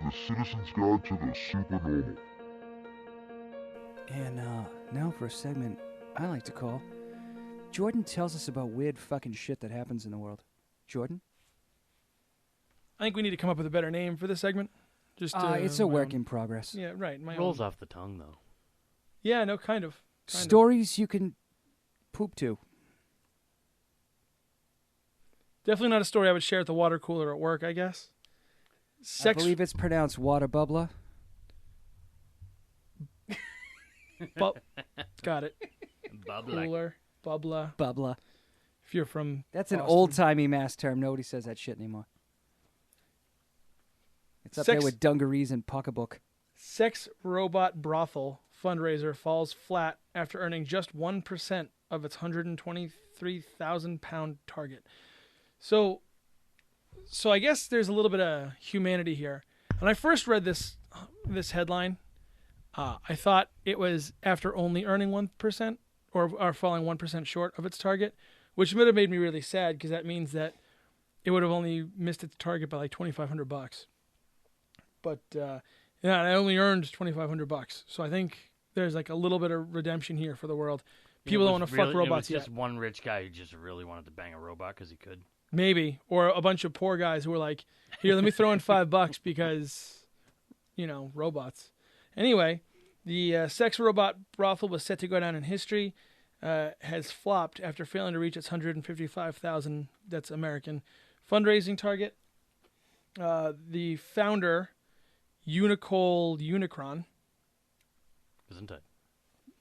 the Citizen's Guide to the Supernormal. And now for a segment I like to call Jordan Tells Us About Weird Fucking Shit That Happens in the World. Jordan? I think we need to come up with a better name for this segment. Just it's a work in progress. Yeah, right. Rolls off the tongue, though. Yeah, no, kind of. Stories you can poop to. Definitely not a story I would share at the water cooler at work, I guess. I believe it's pronounced water bubbler. Got it. Bubbler. Cooler. Bubbler. Bubbler. If you're from That's an Boston. old-timey mass term. Nobody says that shit anymore. It's up there with dungarees and pocketbook. Sex robot brothel fundraiser falls flat after earning just 1% of its £123,000 target. So I guess there's a little bit of humanity here. When I first read this headline, I thought it was after only earning 1% or falling 1% short of its target, which would have made me really sad because that means that it would have only missed its target by like $2,500. But I only earned $2,500, so I think there's like a little bit of redemption here for the world. People don't want to fuck robots yet. It was yet. just one rich guy who just really wanted to bang a robot because he could. Maybe, or a bunch of poor guys who were like, "Here, let me throw in $5 because, robots." Anyway, the sex robot brothel was set to go down in history. Has flopped after failing to reach its $155,000. That's American fundraising target. The founder, Unicron. Isn't it?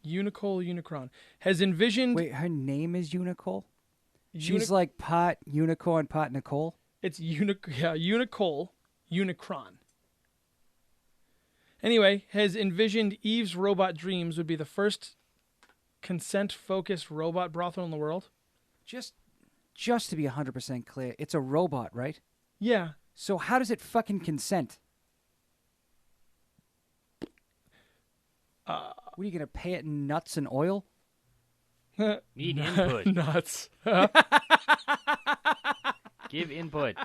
Unicron has envisioned. Wait, her name is Unicol? She's like pot unicorn, pot Nicole? It's Unicron. Anyway, has envisioned Eve's Robot Dreams would be the first consent-focused robot brothel in the world. Just to be 100% clear, it's a robot, right? Yeah. So how does it fucking consent? What are you going to pay it in nuts and oil? Need input. Nuts. Give input.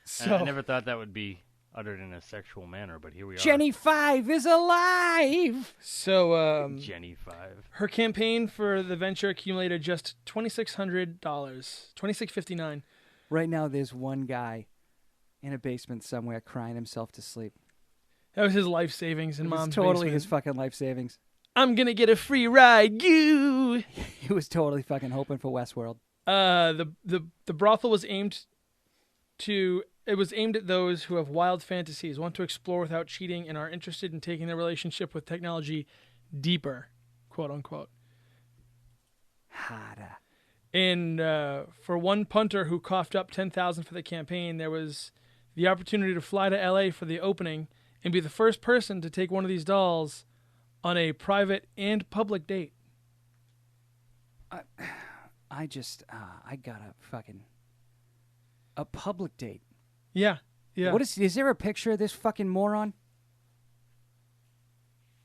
So, I never thought that would be uttered in a sexual manner, but here we are. Jenny 5 is alive! So, Jenny 5. her campaign for the venture accumulated just $2,600, $2,659. Right now, there's one guy in a basement somewhere crying himself to sleep. That was his life savings in Mom's totally basement. his fucking life savings. I'm gonna get a free ride, you. He was totally fucking hoping for Westworld. The brothel was aimed at those who have wild fantasies, want to explore without cheating, and are interested in taking their relationship with technology deeper, quote unquote. Harder. And for one punter who coughed up $10,000 for the campaign, there was the opportunity to fly to LA for the opening and be the first person to take one of these dolls on a private and public date. I got a public date. Yeah. What is there a picture of this fucking moron?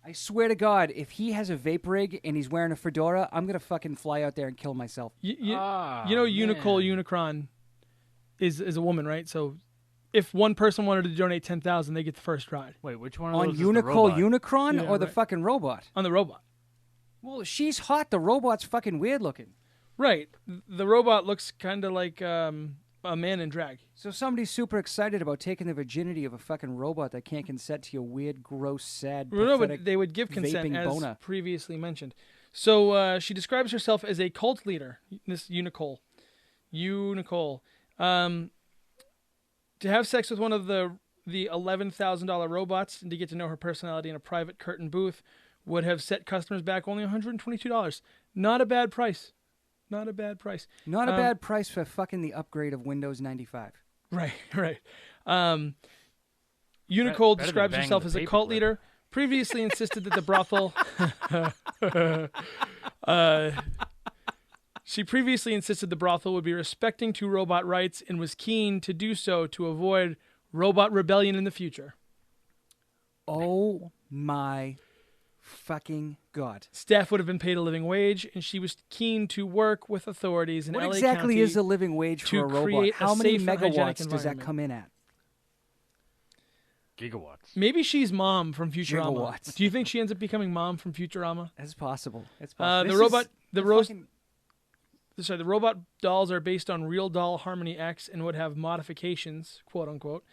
I swear to God, if he has a vape rig and he's wearing a fedora, I'm going to fucking fly out there and kill myself. Unicron is a woman, right? So if one person wanted to donate $10,000, they get the first ride. Wait, which one of on those is the robot? Unicron Yeah, or the right. fucking robot? On the robot. Well, she's hot. The robot's fucking weird looking. Right. The robot looks kind of like a man in drag. So somebody's super excited about taking the virginity of a fucking robot that can't consent to your weird, gross, sad, No, pathetic, but they would give consent, vaping as boner. previously mentioned. So she describes herself as a cult leader, this Unicol. To have sex with one of the $11,000 robots and to get to know her personality in a private curtain booth would have set customers back only $122. Not a bad price. Not a bad price. Not a bad price for fucking the upgrade of Windows 95. Right. Unicol Better describes than herself banging as the a cult paperclip. leader. Previously insisted that the brothel... She previously insisted the brothel would be respecting to robot rights and was keen to do so to avoid robot rebellion in the future. Oh my fucking God. Staff would have been paid a living wage, and she was keen to work with authorities in What LA exactly County is a living wage to for a robot? create a How many safe and hygienic megawatts does that environment. come in at? Gigawatts. Maybe she's Mom from Futurama. Gigawatts. Do you think she ends up becoming Mom from Futurama? It's possible. It's possible. The robot dolls are based on real doll Harmony X and would have modifications, quote unquote.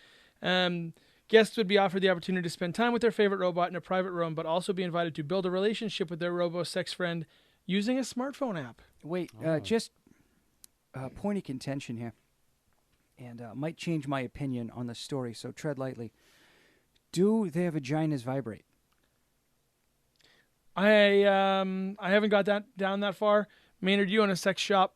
Guests would be offered the opportunity to spend time with their favorite robot in a private room, but also be invited to build a relationship with their robo-sex friend using a smartphone app. Wait, just point of contention here, and might change my opinion on the story, so tread lightly. Do their vaginas vibrate? I haven't got down that far. Maynard, you own a sex shop.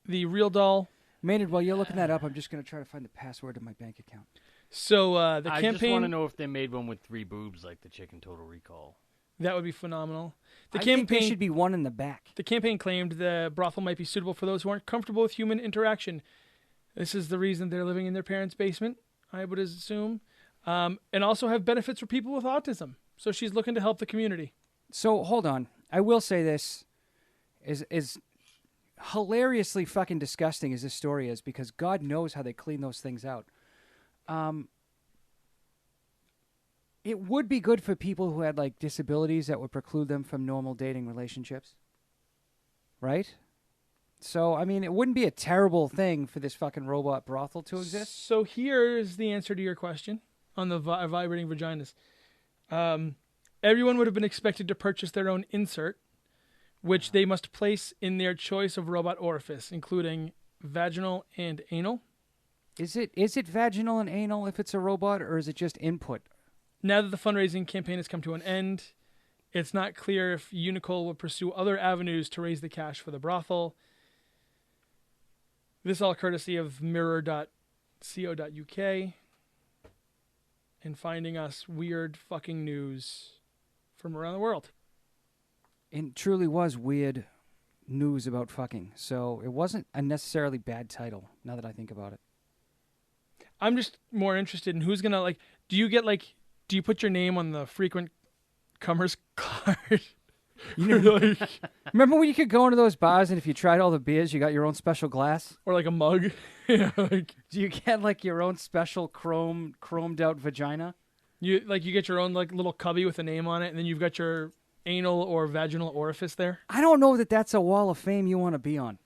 The real doll. Maynard, while you're looking that up, I'm just going to try to find the password to my bank account. So I campaign. just want to know if they made one with 3 boobs like the chick in Total Recall. That would be phenomenal. I think there should be one in the back. The campaign claimed the brothel might be suitable for those who aren't comfortable with human interaction. This is the reason they're living in their parents' basement, I would assume, and also have benefits for people with autism. So she's looking to help the community. So hold on. I will say this is hilariously fucking disgusting as this story is, because God knows how they clean those things out. It would be good for people who had like disabilities that would preclude them from normal dating relationships. Right? So, I mean, it wouldn't be a terrible thing for this fucking robot brothel to exist. So here's the answer to your question on the vibrating vaginas. Everyone would have been expected to purchase their own insert, which they must place in their choice of robot orifice, including vaginal and anal. Is it vaginal and anal if it's a robot, or is it just input? Now that the fundraising campaign has come to an end, it's not clear if Unicol will pursue other avenues to raise the cash for the brothel. This all courtesy of mirror.co.uk and finding us weird fucking news from around the world. It truly was weird news about fucking, so it wasn't a necessarily bad title, now that I think about it. I'm just more interested in who's gonna, like, do you put your name on the frequent comers card? Remember when you could go into those bars and if you tried all the beers, you got your own special glass? Or like a mug? Do you get like your own special chromed out vagina? You get your own like little cubby with a name on it, and then you've got your anal or vaginal orifice there? I don't know that that's a wall of fame you want to be on.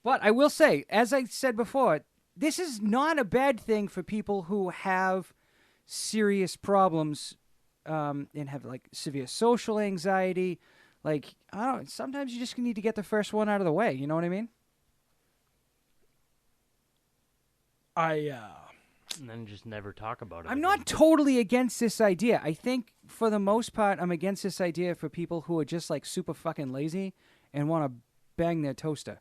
But I will say, as I said before, this is not a bad thing for people who have serious problems and have like severe social anxiety. Like, I don't know, sometimes you just need to get the first one out of the way. You know what I mean? And then just never talk about it. I'm not totally against this idea. I think for the most part, I'm against this idea for people who are just like super fucking lazy and want to bang their toaster.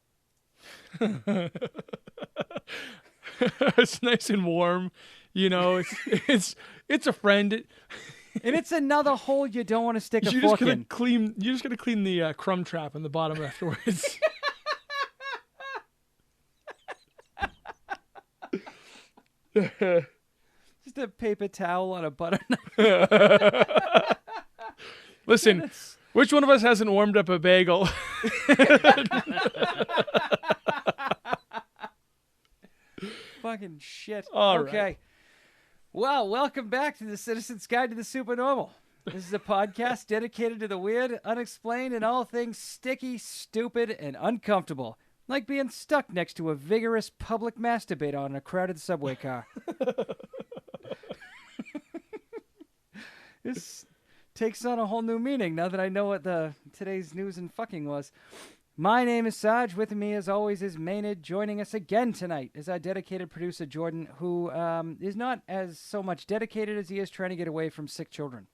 It's nice and warm, you know. It's a friend, and it's another hole you don't want to stick a fork in. You're just gonna clean the crumb trap in the bottom afterwards. Just a paper towel on a butter knife. Listen, which one of us hasn't warmed up a bagel? Fucking shit. Okay. Right. Well, welcome back to the Citizen's Guide to the Supernormal. This is a podcast dedicated to the weird, unexplained, and all things sticky, stupid, and uncomfortable. Like being stuck next to a vigorous public masturbator on a crowded subway car. This takes on a whole new meaning now that I know what today's news and fucking was. My name is Sarge. With me, as always, is Maynard. Joining us again tonight is our dedicated producer, Jordan, who is not as so much dedicated as he is trying to get away from sick children.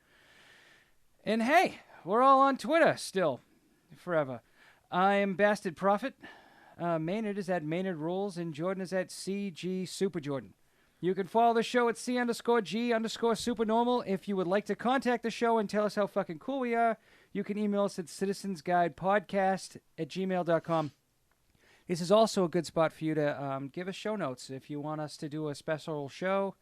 And hey, we're all on Twitter still, forever. I am Bastard Prophet. Maynard is at Maynard Rules, and Jordan is at CG Super Jordan. You can follow the show at C_G_Supernormal. If you would like to contact the show and tell us how fucking cool we are, you can email us at citizensguidepodcast@gmail.com. This is also a good spot for you to give us show notes if you want us to do a special show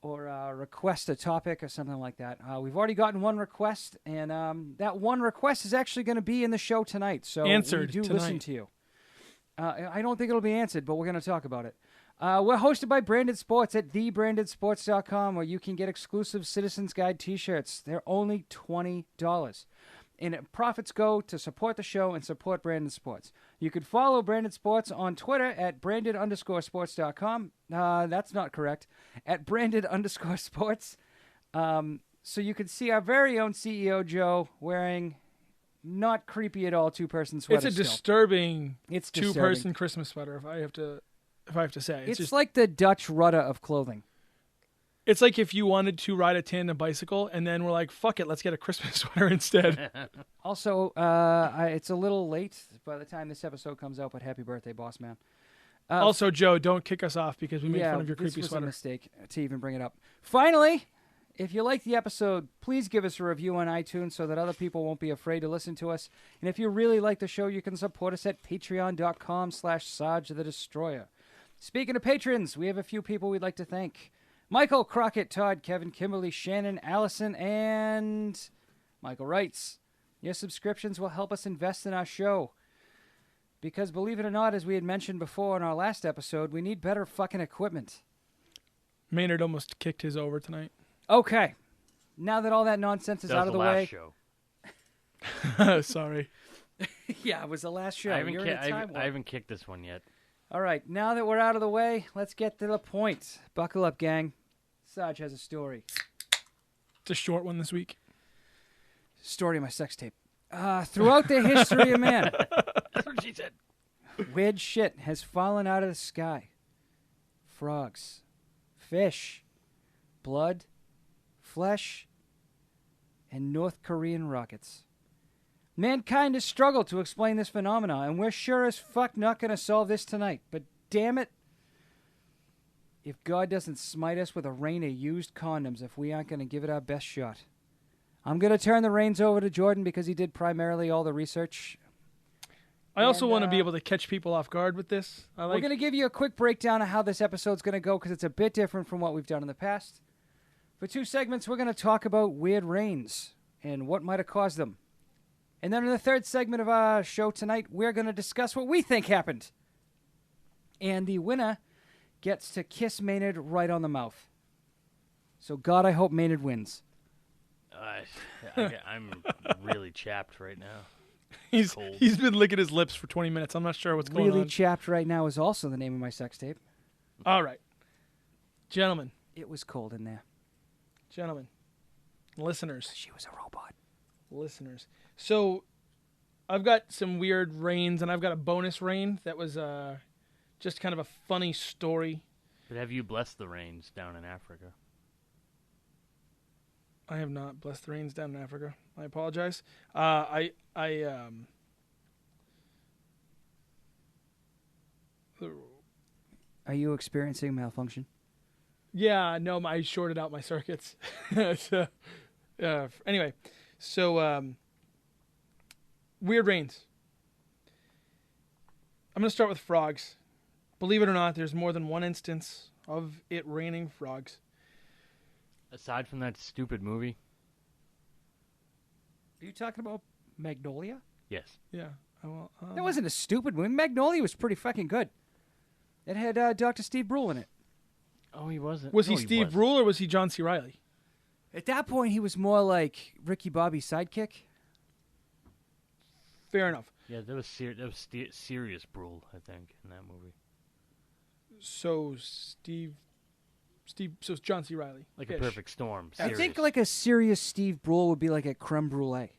or request a topic or something like that. We've already gotten one request, and that one request is actually going to be in the show tonight. So answered we do tonight. Listen to you. I don't think it'll be answered, but we're going to talk about it. We're hosted by Branded Sports at thebrandedsports.com, where you can get exclusive Citizens Guide t-shirts. They're only $20. And profits go to support the show and support Branded Sports. You can follow Branded Sports on Twitter at branded_sports.com. That's not correct. At branded_sports. So you can see our very own CEO, Joe, wearing not creepy at all two-person sweater. It's a disturbing It's two-person Christmas sweater, if I have to say. It's just like the Dutch Rudder of clothing. It's like if you wanted to ride a tandem bicycle and then we're like, fuck it, let's get a Christmas sweater instead. Also, it's a little late by the time this episode comes out, but happy birthday, boss man. Also, Joe, don't kick us off because we made fun of your creepy this was sweater. a mistake to even bring it up. Finally, if you like the episode, please give us a review on iTunes so that other people won't be afraid to listen to us. And if you really like the show, you can support us at patreon.com/Sarge the Destroyer. Speaking of patrons, we have a few people we'd like to thank. Michael, Crockett, Todd, Kevin, Kimberly, Shannon, Allison, and Michael writes, your subscriptions will help us invest in our show. Because believe it or not, as we had mentioned before in our last episode, we need better fucking equipment. Maynard almost kicked his over tonight. Okay. Now that all that nonsense is out of the way. Show. Sorry. Yeah, it was the last show. I haven't kicked this one yet. All right, now that we're out of the way, let's get to the point. Buckle up, gang. Sarge has a story. It's a short one this week. Story of my sex tape. Throughout the history of man, That's what she said. weird shit has fallen out of the sky. Frogs, fish, blood, flesh, and North Korean rockets. Mankind has struggled to explain this phenomena, and we're sure as fuck not going to solve this tonight. But damn it, if God doesn't smite us with a rain of used condoms if we aren't going to give it our best shot. I'm going to turn the reins over to Jordan because he did primarily all the research. I also want to be able to catch people off guard with this. We're going to give you a quick breakdown of how this episode's going to go because it's a bit different from what we've done in the past. For 2 segments, we're going to talk about weird rains and what might have caused them. And then in the 3rd segment of our show tonight, we're going to discuss what we think happened. And the winner gets to kiss Maynard right on the mouth. So, God, I hope Maynard wins. I'm really chapped right now. He's been licking his lips for 20 minutes. I'm not sure what's going on. Really chapped right now is also the name of my sex tape. All right. Gentlemen. It was cold in there. Gentlemen. Listeners. She was a robot. Listeners. So, I've got some weird rains, and I've got a bonus rain that was just kind of a funny story. But have you blessed the rains down in Africa? I have not blessed the rains down in Africa. I apologize. Are you experiencing malfunction? Yeah, no, I shorted out my circuits. Anyway, so weird rains. I'm going to start with frogs. Believe it or not, there's more than one instance of it raining frogs. Aside from that stupid movie? Are you talking about Magnolia? Yes. Yeah. That wasn't a stupid movie. Magnolia was pretty fucking good. It had Dr. Steve Brule in it. Oh, he wasn't. Was No, he Steve wasn't. Brule or was he John C. Reilly? At that point, he was more like Ricky Bobby's sidekick. Fair enough. Yeah, that was serious Brule, I think, in that movie. So so it's John C. Reilly. Like a perfect storm. I Serious. think like a serious Steve Brule would be like a creme brulee.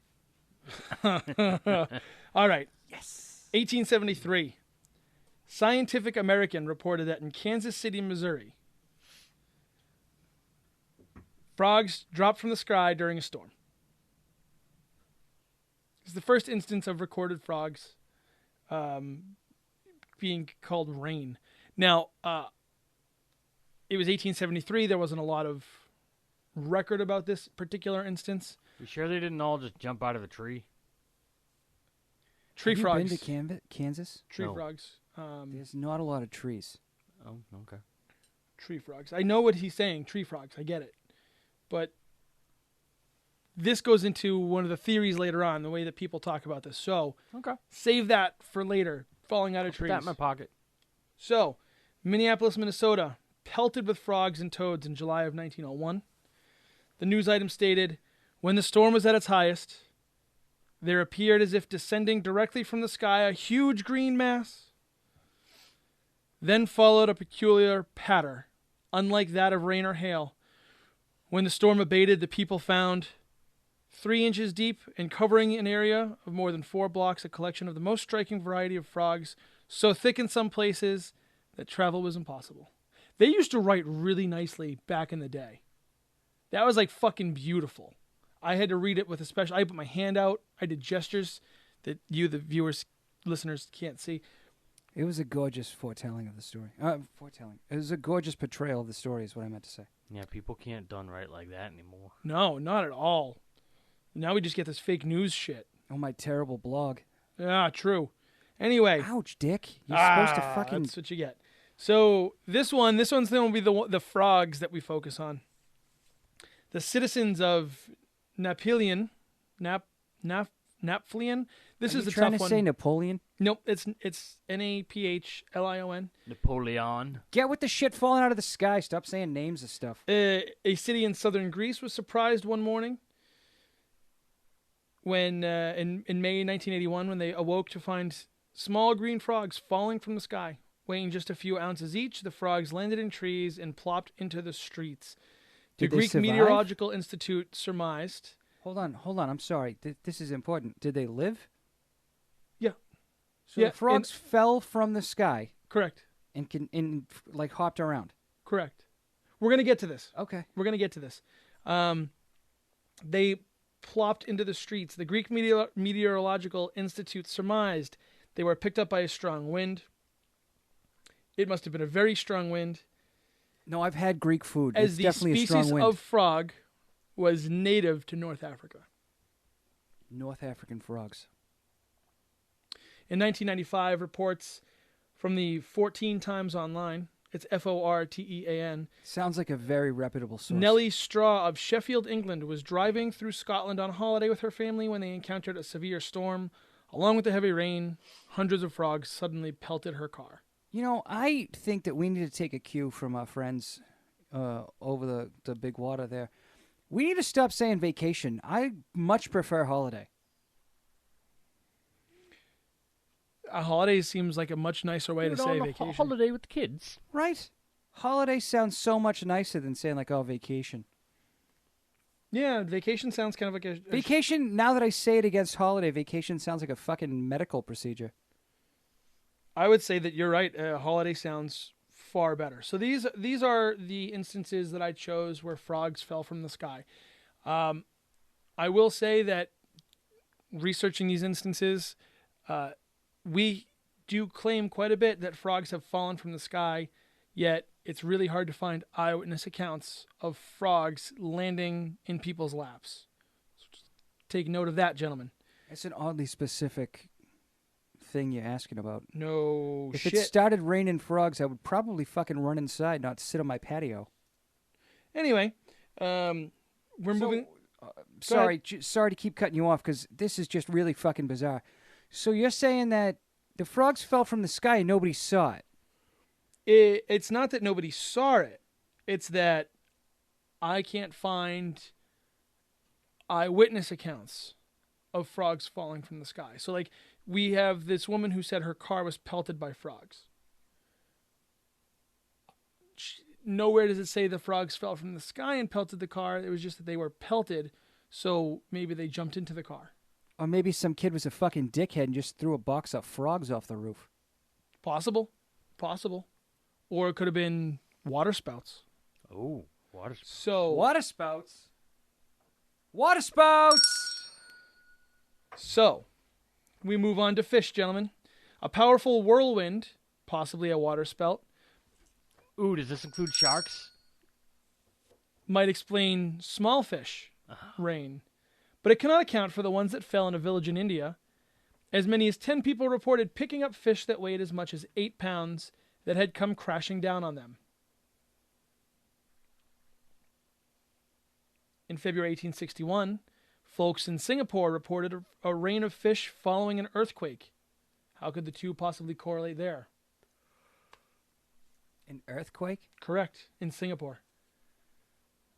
All right. Yes. 1873. Scientific American reported that in Kansas City, Missouri, frogs dropped from the sky during a storm. It's the first instance of recorded frogs being called rain. Now, it was 1873. There wasn't a lot of record about this particular instance. You sure they didn't all just jump out of a tree? Tree Have frogs. you been to Kansas? Tree No. frogs. There's not a lot of trees. Oh, okay. Tree frogs. I know what he's saying. Tree frogs. I get it. But this goes into one of the theories later on, the way that people talk about this. So Okay. save that for later, falling out of Put trees. that in my pocket. So Minneapolis, Minnesota, pelted with frogs and toads in July of 1901. The news item stated, when the storm was at its highest, there appeared as if descending directly from the sky a huge green mass. Then followed a peculiar patter, unlike that of rain or hail. When the storm abated, the people found 3 inches deep and covering an area of more than 4 blocks, a collection of the most striking variety of frogs, so thick in some places that travel was impossible. They used to write really nicely back in the day. That was like fucking beautiful. I had to read it with a special... I put my hand out. I did gestures that you, the viewers, listeners, can't see. It was a gorgeous foretelling of the story. It was a gorgeous portrayal of the story is what I meant to say. Yeah, people can't done right like that anymore. No, not at all. Now we just get this fake news shit. Oh, my terrible blog. Yeah, true. Anyway. Ouch, Dick. You're supposed to fucking... That's what you get. So this one's going to be the frogs that we focus on. The citizens of Napoleon, Napflion. This is a tough one. Are you trying to say Napoleon? Nope, it's Naphlon. Napoleon. Get with the shit falling out of the sky. Stop saying names of stuff. A city in southern Greece was surprised one morning when in May 1981 when they awoke to find small green frogs falling from the sky. Weighing just a few ounces each, the frogs landed in trees and plopped into the streets. The Greek Meteorological Institute surmised... Hold on. I'm sorry. This is important. Did they live? Yeah. So the frogs fell from the sky. Correct. And hopped around. Correct. We're going to get to this. Okay. We're going to get to this. They plopped into the streets. The Greek Meteorological Institute surmised they were picked up by a strong wind. It must have been a very strong wind. No, I've had Greek food. As it's the definitely species a strong wind. of frog was native to North Africa. North African frogs. In 1995, reports from the 14 Times Online, it's Fortean. Sounds like a very reputable source. Nellie Straw of Sheffield, England, was driving through Scotland on holiday with her family when they encountered a severe storm. Along with the heavy rain, hundreds of frogs suddenly pelted her car. You know, I think that we need to take a cue from our friends over the big water there. We need to stop saying vacation. I much prefer holiday. A holiday seems like a much nicer way to say vacation. Holiday with the kids. Right? Holiday sounds so much nicer than saying vacation. Yeah, vacation sounds kind of like a... Vacation, now that I say it against holiday, vacation sounds like a fucking medical procedure. I would say that you're right. Holiday sounds far better. So these are the instances that I chose where frogs fell from the sky. I will say that researching these instances, we do claim quite a bit that frogs have fallen from the sky, yet it's really hard to find eyewitness accounts of frogs landing in people's laps. So just take note of that, gentlemen. It's an oddly specific thing you're asking about. No If shit. it started raining frogs, I would probably fucking run inside, not sit on my patio. Anyway, we're moving... Sorry to keep cutting you off, because this is just really fucking bizarre. So you're saying that the frogs fell from the sky and nobody saw it? It's not that nobody saw it. It's that I can't find eyewitness accounts of frogs falling from the sky. So, we have this woman who said her car was pelted by frogs. Nowhere does it say the frogs fell from the sky and pelted the car. It was just that they were pelted, so maybe they jumped into the car. Or maybe some kid was a fucking dickhead and just threw a box of frogs off the roof. Possible. Or it could have been water spouts. Oh, water spouts. So Water spouts? Water spouts! So, we move on to fish, gentlemen. A powerful whirlwind, possibly a water spout, Ooh, does this include sharks? might explain small fish rain, but it cannot account for the ones that fell in a village in India. As many as 10 people reported picking up fish that weighed as much as 8 pounds that had come crashing down on them. In February 1861, folks in Singapore reported a rain of fish following an earthquake. How could the two possibly correlate there? An earthquake? Correct. In Singapore.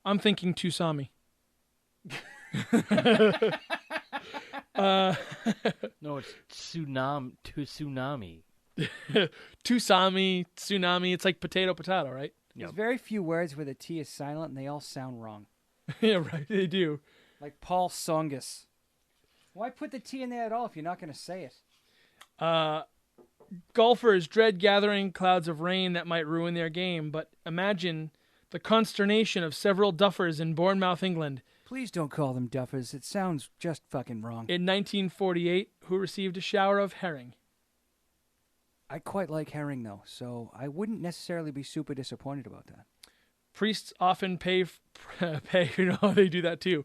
I'm thinking Tusami. No, it's tsunami. Tusami, tsunami. It's like potato, right? There's Yep. very few words where the T is silent and they all sound wrong. Yeah, right. They do. Like Paul Songus. Why put the T in there at all if you're not going to say it? Golfers dread gathering clouds of rain that might ruin their game, but imagine the consternation of several duffers in Bournemouth, England, Please don't call them duffers. It sounds just fucking wrong. in 1948, who received a shower of herring. I quite like herring, though, so I wouldn't necessarily be super disappointed about that. Priests often pay. You know, they do that too.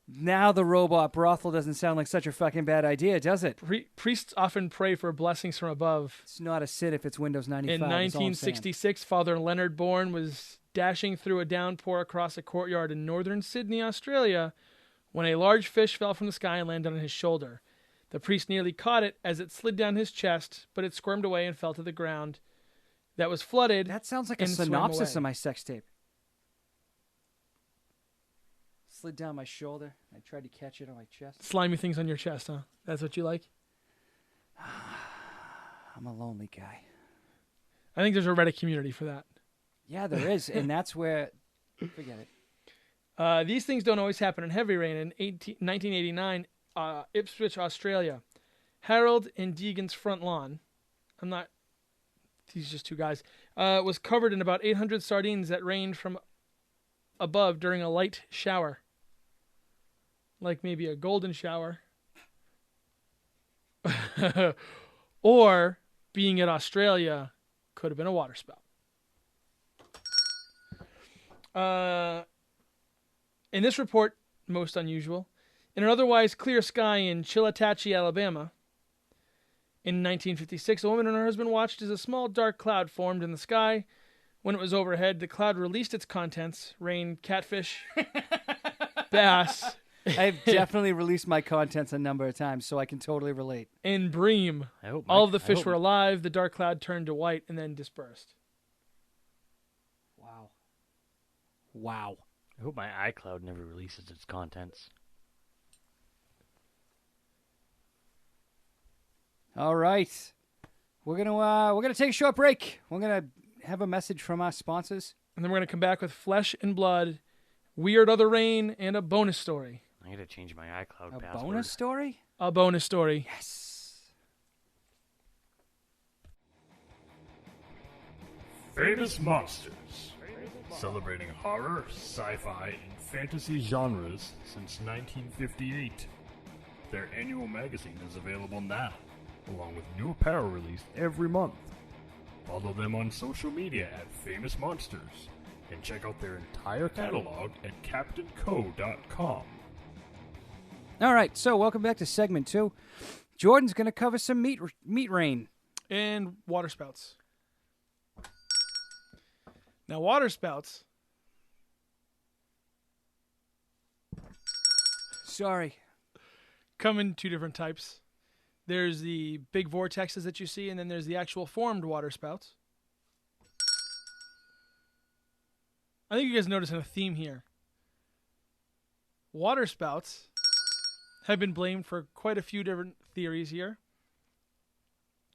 Now the robot brothel doesn't sound like such a fucking bad idea, does it? Priests often pray for blessings from above. It's not a sit if it's Windows 95. In that's all I'm saying. 1966, Father Leonard Bourne was dashing through a downpour across a courtyard in northern Sydney, Australia, when a large fish fell from the sky and landed on his shoulder. The priest nearly caught it as it slid down his chest, but it squirmed away and fell to the ground. That was flooded. That sounds like a and swam synopsis away. of my sex tape. Slid down my shoulder. I tried to catch it on my chest. Slimy things on your chest, huh? That's what you like? I'm a lonely guy. I think there's a Reddit community for that. Yeah, there is, and that's where... Forget it. These things don't always happen in heavy rain. In 1989, Ipswich, Australia, Harold and Deegan's front lawn, these are just two guys, was covered in about 800 sardines that rained from above during a light shower. Like maybe a golden shower. Or, being in Australia, could have been a water spout. In this report, most unusual, in an otherwise clear sky in Chillicothe, Alabama, in 1956, a woman and her husband watched as a small dark cloud formed in the sky. When it was overhead, the cloud released its contents, rain, catfish, bass, I've definitely released my contents a number of times, so I can totally relate. and bream. I hope All of the fish were alive. The dark cloud turned to white and then dispersed. Wow. Wow. I hope my iCloud never releases its contents. All right. We're gonna take a short break. We're gonna have a message from our sponsors. And then we're going to come back with Flesh and Blood, Weird Other Rain, and a bonus story. I gotta change my iCloud A password. bonus story? A bonus story. Yes. Famous Monsters. Celebrating horror, sci-fi, and fantasy genres since 1958. Their annual magazine is available now, along with new apparel released every month. Follow them on social media at Famous Monsters, and check out their entire catalog at CaptainCo.com. All right. So welcome back to segment 2. Jordan's gonna cover some meat rain. And water spouts. Now, water spouts. Sorry. Come in two different types. There's the big vortexes that you see, and then there's the actual formed water spouts. I think you guys noticing a theme here. Water spouts have been blamed for quite a few different theories here.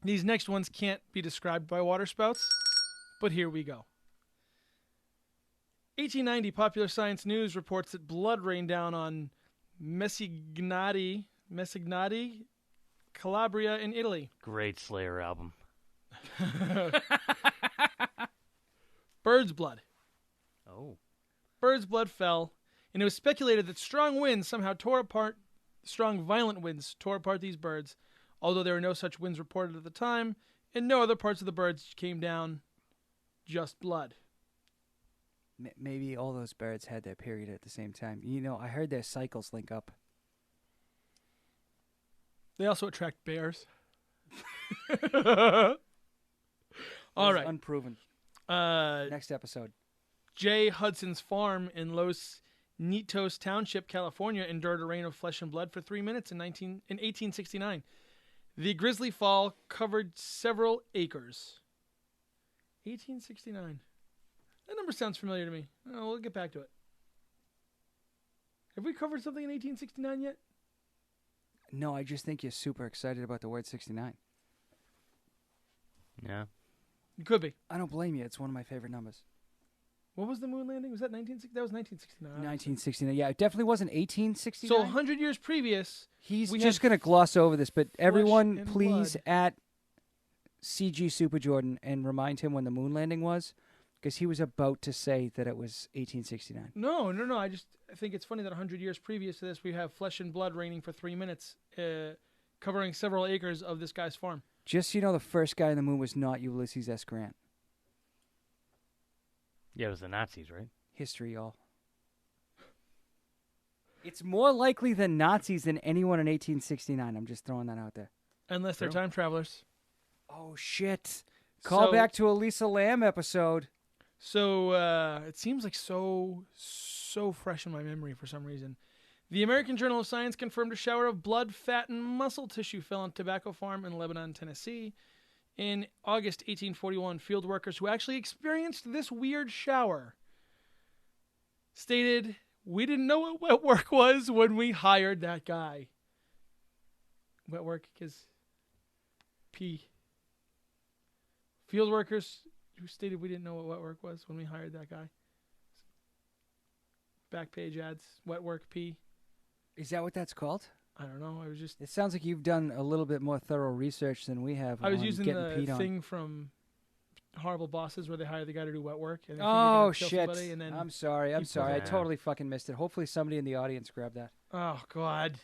These next ones can't be described by water spouts, but here we go. 1890, Popular Science News reports that blood rained down on Messignati, Calabria in Italy. Great Slayer album. Bird's blood. Oh. Bird's blood fell, and it was speculated that strong violent winds tore apart these birds, although there were no such winds reported at the time, and no other parts of the birds came down, just blood. Maybe all those birds had their period at the same time. You know, I heard their cycles link up. They also attract bears. All right. Unproven. Uh, Next episode. J. Hudson's farm in Los Nitos Township, California, endured a rain of flesh and blood for 3 minutes in 1869. The Grizzly Fall covered several acres. 1869. That number sounds familiar to me. Oh, we'll get back to it. Have we covered something in 1869 yet? No, I just think you're super excited about the word 69. Yeah. It could be. I don't blame you. It's one of my favorite numbers. What was the moon landing? Was that 1960? That was 1969. 1969. Yeah, it definitely wasn't 1869. So 100 years previous, He's we just had going to gloss over this, but everyone and please blood. at CG Super Jordan and remind him when the moon landing was, because he was about to say that it was 1869. No. I think it's funny that 100 years previous to this, we have flesh and blood raining for 3 minutes, covering several acres of this guy's farm. Just so you know, the first guy on the moon was not Ulysses S. Grant. Yeah, it was the Nazis, right? History, y'all. It's more likely the Nazis than anyone in 1869. I'm just throwing that out there. Unless they're True. time travelers. Oh, shit. Call So- back to a Lisa Lamb episode. So it seems like so fresh in my memory for some reason. The American Journal of Science confirmed a shower of blood, fat, and muscle tissue fell on a tobacco farm in Lebanon, Tennessee. In August 1841, field workers who actually experienced this weird shower stated, "We didn't know what wet work was when we hired that guy." Wet work is P. Field workers who stated we didn't know what wet work was when we hired that guy. Back page ads, wet work P. Is that what that's called? I don't know. I was just It sounds like you've done a little bit more thorough research than we have. I was on using getting the peed on. thing from Horrible Bosses where they hire the guy to do wet work. And they think they're Oh gonna kill shit! somebody and then, I'm sorry. I'm keep sorry. I going. totally fucking missed it. Hopefully somebody in the audience grabbed that. oh god,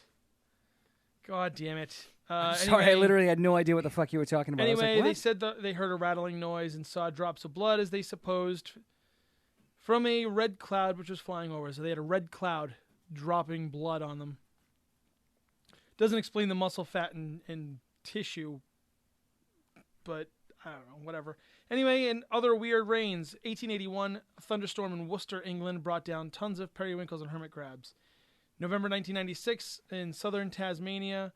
god damn it. Sorry, I literally had no idea what the fuck you were talking about. I was Anyway, like, they what? said that they heard a rattling noise and saw drops of blood, as they supposed, from a red cloud which was flying over. So they had a red cloud dropping blood on them. Doesn't explain the muscle, fat, and tissue, but I don't know, whatever. Anyway, in other weird rains, 1881, a thunderstorm in Worcester, England, brought down tons of periwinkles and hermit crabs. November 1996, in southern Tasmania,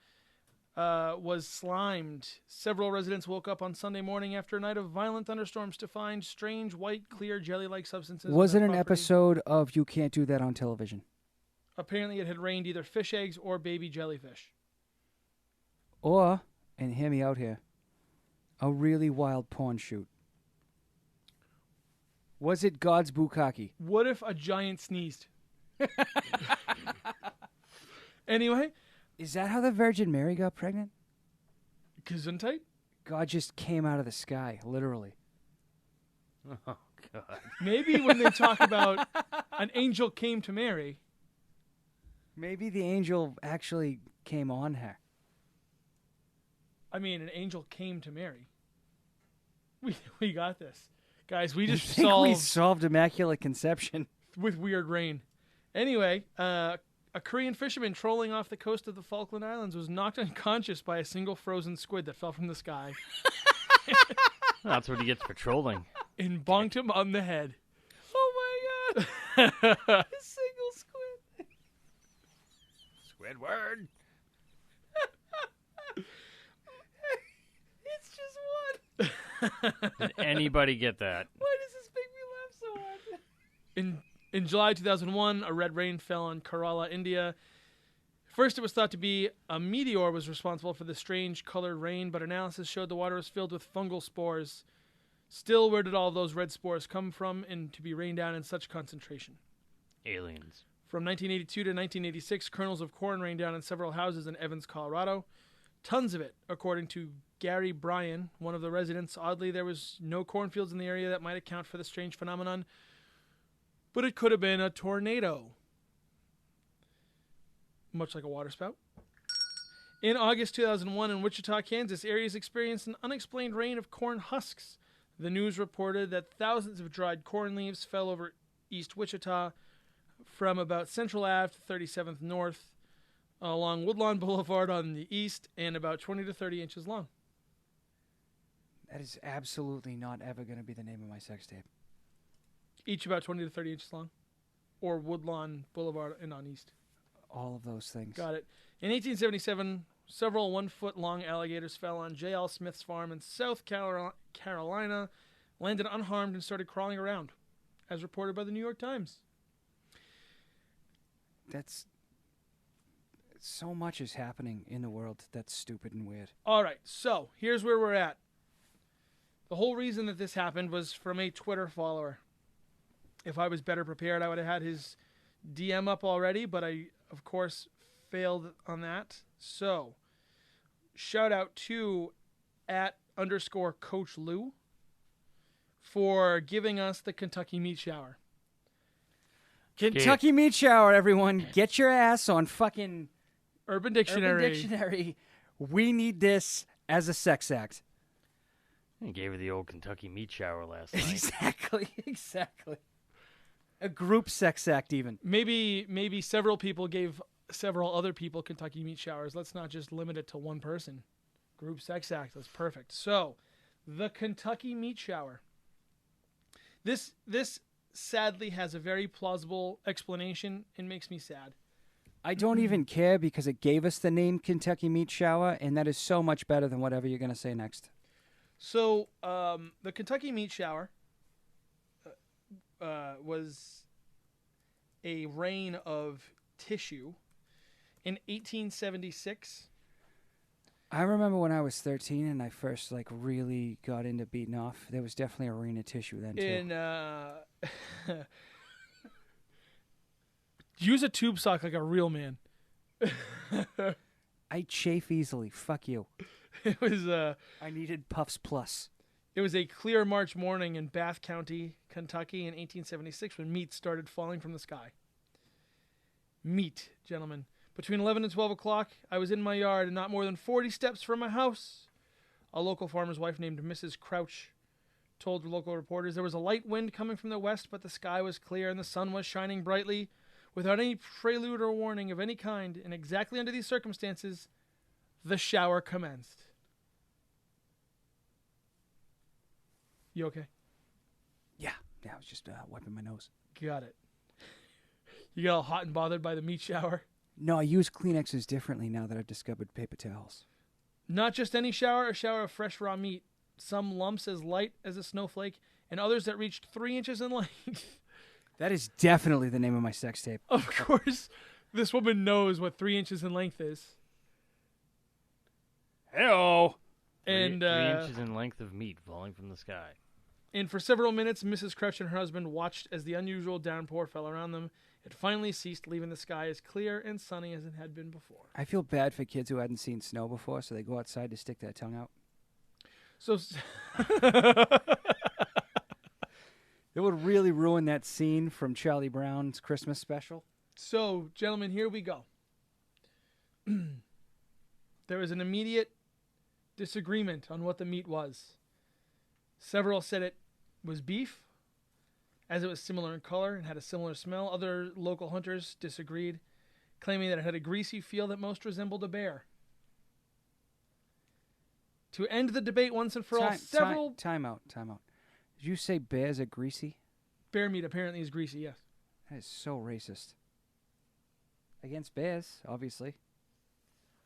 was slimed. Several residents woke up on Sunday morning after a night of violent thunderstorms to find strange, white, clear, jelly-like substances. on Was it their an property. episode of You Can't Do That on Television? Apparently, it had rained either fish eggs or baby jellyfish. Or, and hear me out here, a really wild porn shoot? Was it God's bukkake? What if a giant sneezed? Anyway, Is that how the Virgin Mary got pregnant? Gesundheit? God just came out of the sky, literally. Oh, God. Maybe when they talk about an angel came to Mary, Maybe the angel actually came on her. I mean, an angel came to Mary. We got this. Guys, we just I think we solved solved Immaculate Conception. with weird rain. Anyway, a Korean fisherman trolling off the coast of the Falkland Islands was knocked unconscious by a single frozen squid that fell from the sky That's what he gets for trolling. and bonked him on the head. Oh my god! A single squid. Squidward. It's just one. Did anybody get that? Why does this make me laugh so hard? In July 2001, a red rain fell on Kerala, India. First, it was thought to be a meteor was responsible for the strange colored rain, but analysis showed the water was filled with fungal spores. Still, where did all those red spores come from and to be rained down in such concentration? Aliens. From 1982 to 1986, kernels of corn rained down in several houses in Evans, Colorado. Tons of it, according to Gary Bryan, one of the residents. Oddly, there was no cornfields in the area that might account for the strange phenomenon, but it could have been a tornado. Much like a waterspout. In August 2001, in Wichita, Kansas, areas experienced an unexplained rain of corn husks. The news reported that thousands of dried corn leaves fell over East Wichita from about Central Ave to 37th North along Woodlawn Boulevard on the east and about 20 to 30 inches long. That is absolutely not ever going to be the name of my sex tape. Each about 20 to 30 inches long. Or Woodlawn Boulevard and on east. All of those things. Got it. In 1877, Several 1-foot-long alligators fell on J.L. Smith's farm in South Carolina, landed unharmed, and started crawling around, as reported by the New York Times. That's... So much is happening in the world that's stupid and weird. All right, so here's where we're at. The whole reason that this happened was from a Twitter follower. If I was better prepared, I would have had his DM up already, but I, of course, failed on that. So, shout out to @_Coach Lou for giving us the Kentucky meat shower. Kentucky meat shower, everyone. Get your ass on fucking Urban Dictionary. Urban Dictionary. We need this as a sex act. I gave her the old Kentucky meat shower last night. Exactly. A group sex act, even. Maybe several people gave several other people Kentucky meat showers. Let's not just limit it to one person. Group sex act. That's perfect. So, the Kentucky meat shower. This sadly has a very plausible explanation and makes me sad. I don't even care because it gave us the name Kentucky meat shower, and that is so much better than whatever you're going to say next. So, the Kentucky meat shower was a reign of tissue in 1876. I remember when I was 13 and I first really got into beating off. There was definitely a reign of tissue then too. Use a tube sock like a real man. I chafe easily. Fuck you. It was I needed Puffs Plus. It was a clear March morning in Bath County, Kentucky in 1876 when meat started falling from the sky. Meat, gentlemen. Between 11 and 12 o'clock, I was in my yard and not more than 40 steps from my house. A local farmer's wife named Mrs. Crouch told local reporters there was a light wind coming from the west, but the sky was clear and the sun was shining brightly. Without any prelude or warning of any kind, and exactly under these circumstances, the shower commenced. You okay? Yeah, I was just wiping my nose. Got it. You got all hot and bothered by the meat shower? No, I use Kleenexes differently now that I've discovered paper towels. Not just any shower, a shower of fresh raw meat. Some lumps as light as a snowflake, and others that reached 3 inches in length. That is definitely the name of my sex tape. Of course, this woman knows what 3 inches in length is. Hello. And 3 inches in length of meat falling from the sky. And for several minutes, Mrs. Crouch and her husband watched as the unusual downpour fell around them. It finally ceased, leaving the sky as clear and sunny as it had been before. I feel bad for kids who hadn't seen snow before, so they go outside to stick their tongue out. So it would really ruin that scene from Charlie Brown's Christmas special. So, gentlemen, here we go. There was an immediate disagreement on what the meat was. Several said it was beef, as it was similar in color and had a similar smell. Other local hunters disagreed, claiming that it had a greasy feel that most resembled a bear. To end the debate once and for all, several... Time out. Did you say bears are greasy? Bear meat apparently is greasy, yes. That is so racist. Against bears, obviously.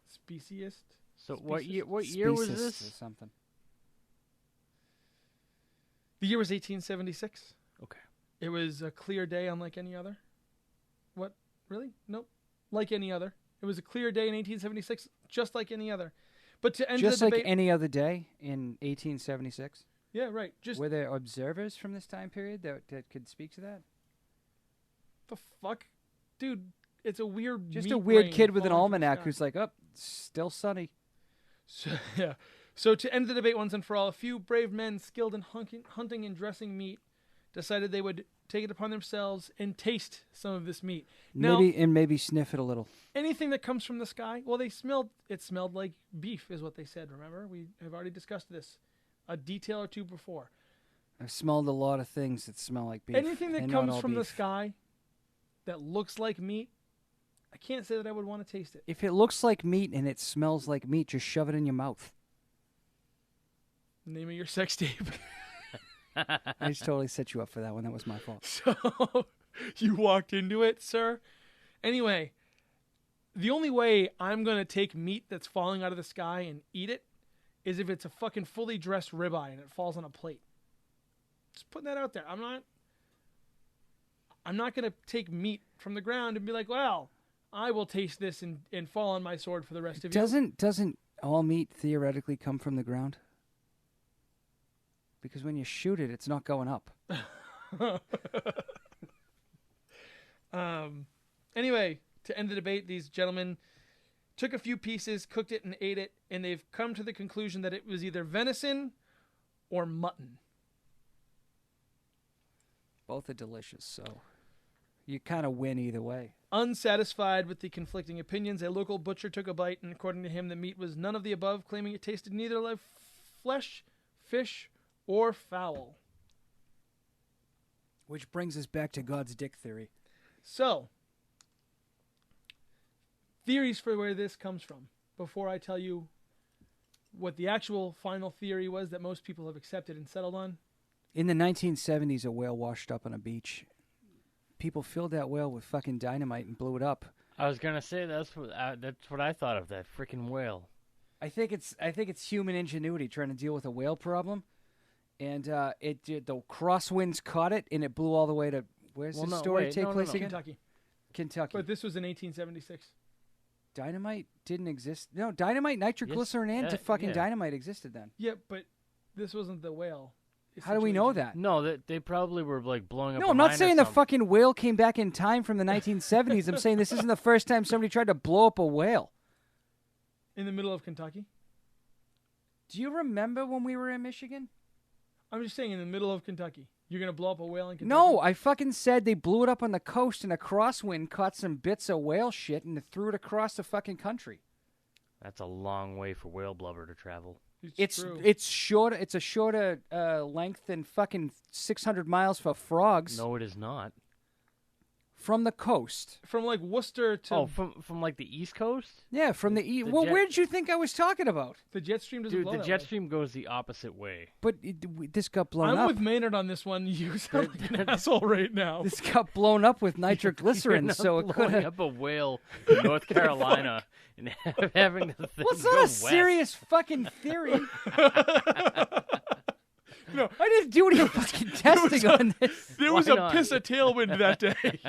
Speciest? So what year was this? Or something. The year was 1876. Okay. It was a clear day unlike any other. What? Really? Nope. Like any other. It was a clear day in 1876, just like any other. But to end just the debate... like any other day in 1876? Yeah, right. Were there observers from this time period that could speak to that? The fuck? Dude, it's a weird... Just a weird kid with an almanac who's like, oh, still sunny. So, yeah. So to end the debate once and for all, a few brave men skilled in hunting and dressing meat decided they would take it upon themselves and taste some of this meat. Now, maybe sniff it a little. Anything that comes from the sky, well, it smelled like beef is what they said, remember? We have already discussed this a detail or two before. I've smelled a lot of things that smell like beef. Anything that comes from the sky that looks like meat, I can't say that I would want to taste it. If it looks like meat and it smells like meat, just shove it in your mouth. Name of your sex tape. I just totally set you up for that one. That was my fault. So, you walked into it, sir? Anyway, The only way I'm going to take meat that's falling out of the sky and eat it is if it's a fucking fully dressed ribeye and it falls on a plate. Just putting that out there. I'm not going to take meat from the ground and be like, well, I will taste this and fall on my sword for the rest of you. Doesn't all meat theoretically come from the ground? Because when you shoot it, it's not going up. Anyway, to end the debate, these gentlemen took a few pieces, cooked it, and ate it, and they've come to the conclusion that it was either venison or mutton. Both are delicious, so you kind of win either way. Unsatisfied with the conflicting opinions, a local butcher took a bite, and according to him, the meat was none of the above, claiming it tasted neither like flesh, fish, or fowl. Which brings us back to God's dick theory. So, theories for where this comes from, before I tell you what the actual final theory was that most people have accepted and settled on. In the 1970s, a whale washed up on a beach. People filled that whale with fucking dynamite and blew it up. I was gonna say that's what I thought of, that freaking whale. I think it's human ingenuity trying to deal with a whale problem, and the crosswinds caught it and it blew all the way to where's the story take place again? Kentucky. But this was in 1876. Dynamite didn't exist. No, dynamite, nitroglycerin, and fucking dynamite existed then. Yeah, but this wasn't the whale. How do we know that? No, they probably were like blowing up. No, I'm not saying the fucking whale came back in time from the 1970s. I'm saying this isn't the first time somebody tried to blow up a whale. In the middle of Kentucky? Do you remember when we were in Michigan? I'm just saying in the middle of Kentucky. You're going to blow up a whale in Kentucky? No, I fucking said they blew it up on the coast and a crosswind caught some bits of whale shit and threw it across the fucking country. That's a long way for whale blubber to travel. It's shorter. It's a shorter length than fucking 600 miles for frogs. No, it is not. From the coast. From like Worcester to... from like the East Coast? Yeah, from the east. Well, where did you think I was talking about? The jet stream doesn't blow the that jet way. stream goes the opposite way. But this got blown up. I'm with Maynard on this one. You sound like an asshole right now. This got blown up with nitroglycerin, so it could have... up a whale in North Carolina and having the thing What's go not a west. serious fucking theory? No, I didn't do any fucking testing on this. There was a piss of tailwind that day.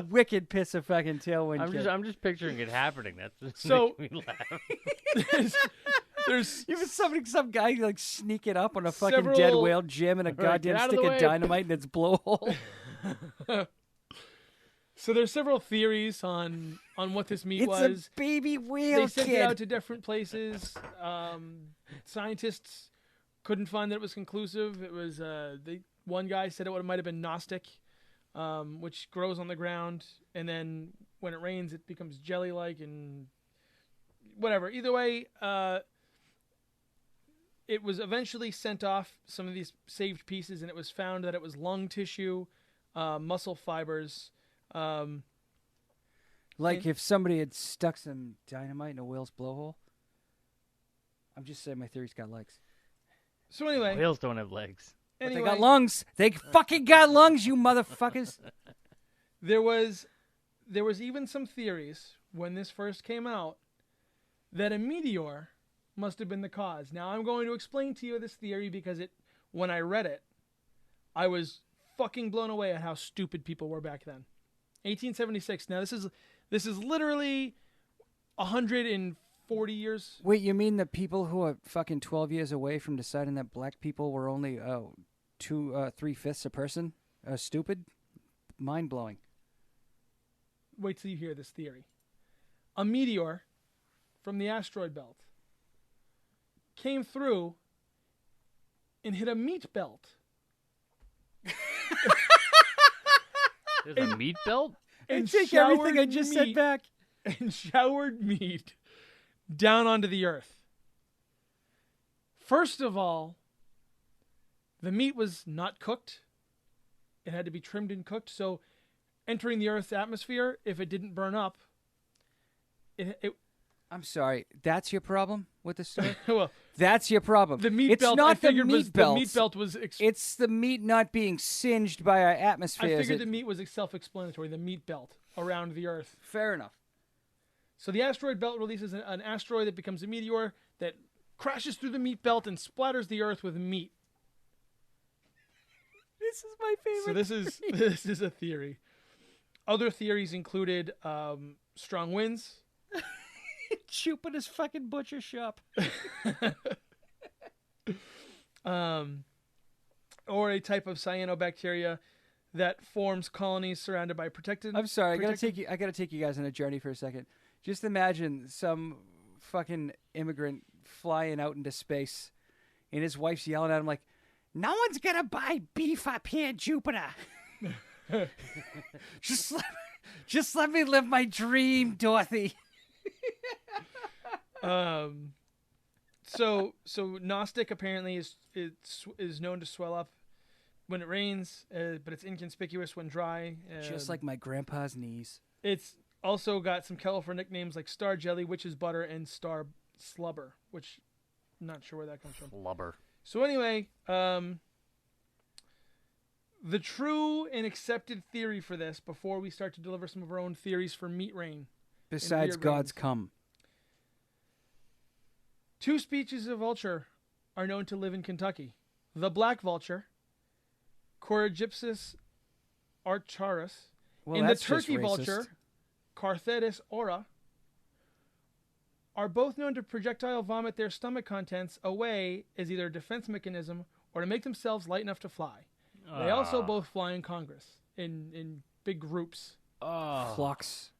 Wicked piss of fucking tailwind. I'm just picturing it happening. That's So- makes me laugh. There's Even some guy like sneak it up on a fucking dead Several- whale, jamming a Right, goddamn get out of stick the of way. dynamite in its blowhole. So there's several theories on what this meat It's was. a baby whale They sent kid. it out to different places. Scientists couldn't find that it was conclusive. It was one guy said it might have been Gnostic, which grows on the ground, and then when it rains, it becomes jelly-like and whatever. Either way, it was eventually sent off, some of these saved pieces, and it was found that it was lung tissue, muscle fibers. Like if somebody had stuck some dynamite in a whale's blowhole. I'm just saying my theory's got legs. So anyway, Whales don't have legs. But anyway, they got lungs. They fucking got lungs, you motherfuckers. there was even some theories when this first came out that a meteor must have been the cause. Now I'm going to explain to you this theory because when I read it, I was fucking blown away at how stupid people were back then. 1876. Now this is literally 140 years. Wait, you mean the people who are fucking 12 years away from deciding that black people were only 3/5 a person? Stupid? Mind-blowing. Wait till you hear this theory. A meteor from the asteroid belt came through and hit a meat belt. There's a meat belt? And take everything I showered just said meat- back. And showered meat down onto the earth. First of all, the meat was not cooked. It had to be trimmed and cooked. So entering the Earth's atmosphere, if it didn't burn up, it I'm sorry. That's your problem with the story? well, That's your problem. the meat it's belt. not I figured the meat belt. The meat belt was. It's the meat not being singed by our I atmosphere. figured the meat was self-explanatory. The meat belt around the Earth. Fair enough. So the asteroid belt releases an asteroid that becomes a meteor that crashes through the meat belt and splatters the Earth with meat. This is my favorite. So this is a theory. Other theories included strong winds. Jupiter's fucking butcher shop. Or a type of cyanobacteria that forms colonies surrounded by protected. I'm sorry, I gotta take you guys on a journey for a second. Just imagine some fucking immigrant flying out into space, and his wife's yelling at him like, "No one's gonna buy beef up here, Jupiter. just let me live my dream, Dorothy." So Gnostic apparently is known to swell up when it rains, but it's inconspicuous when dry. Just like my grandpa's knees. It's also got some colorful nicknames like Star Jelly, Witch's Butter, and Star Slubber, which I'm not sure where that comes from. Slubber. So anyway, the true and accepted theory for this, before we start to deliver some of our own theories for meat rain. Besides God's rains. cum. 2 species of vulture are known to live in Kentucky. The black vulture, Corygypsis archaris, and the turkey vulture, Carthetis aura, are both known to projectile vomit their stomach contents away as either a defense mechanism or to make themselves light enough to fly. They also both fly in Congress, in big groups. Flocks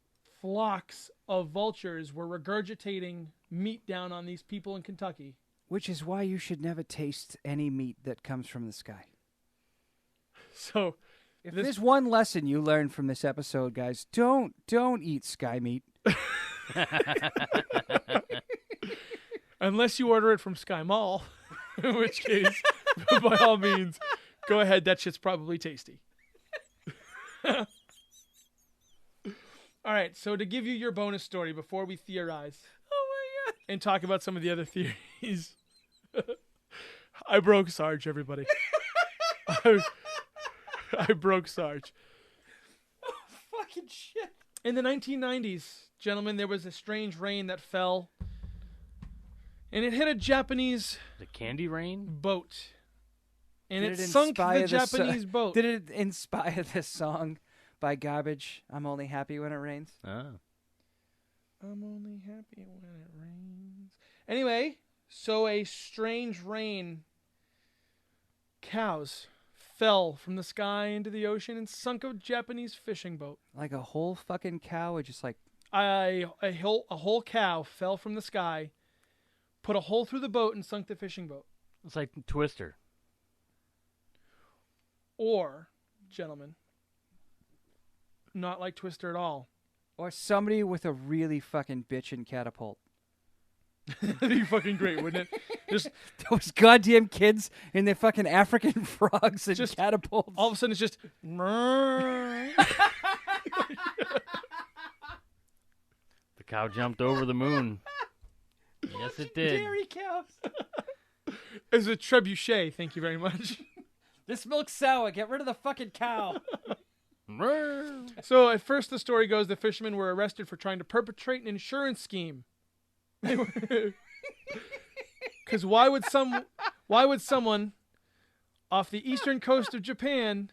Of vultures were regurgitating meat down on these people in Kentucky. Which is why you should never taste any meat that comes from the sky. So, if there's one lesson you learned from this episode, guys, don't eat sky meat. Unless you order it from Sky Mall, in which case, by all means, go ahead. That shit's probably tasty. All right, so to give you your bonus story before we theorize, and talk about some of the other theories, I broke Sarge, everybody. I broke Sarge. Oh, fucking shit. In the 1990s, gentlemen, there was a strange rain that fell, and it hit a Japanese The candy rain? boat. And Did it it sunk the inspire the Japanese boat. Did it inspire this song by Garbage? I'm only happy when it rains. Oh. I'm only happy when it rains. Anyway, so a strange rain, cows fell from the sky into the ocean and sunk a Japanese fishing boat. Like a whole fucking cow, or just like A whole cow fell from the sky, put a hole through the boat, and sunk the fishing boat. It's like Twister. Or, gentlemen, not like Twister at all. or somebody with a really fucking bitchin' catapult. That'd be fucking great, wouldn't it? Just Those goddamn kids in their fucking African frogs and Just catapults. all of a sudden it's just The cow jumped over the moon. Yes, it did. Dairy cows. It's a trebuchet, thank you very much. This milk's sour. Get rid of the fucking cow. So at first the story goes the fishermen were arrested for trying to perpetrate an insurance scheme. Because why would someone off the eastern coast of Japan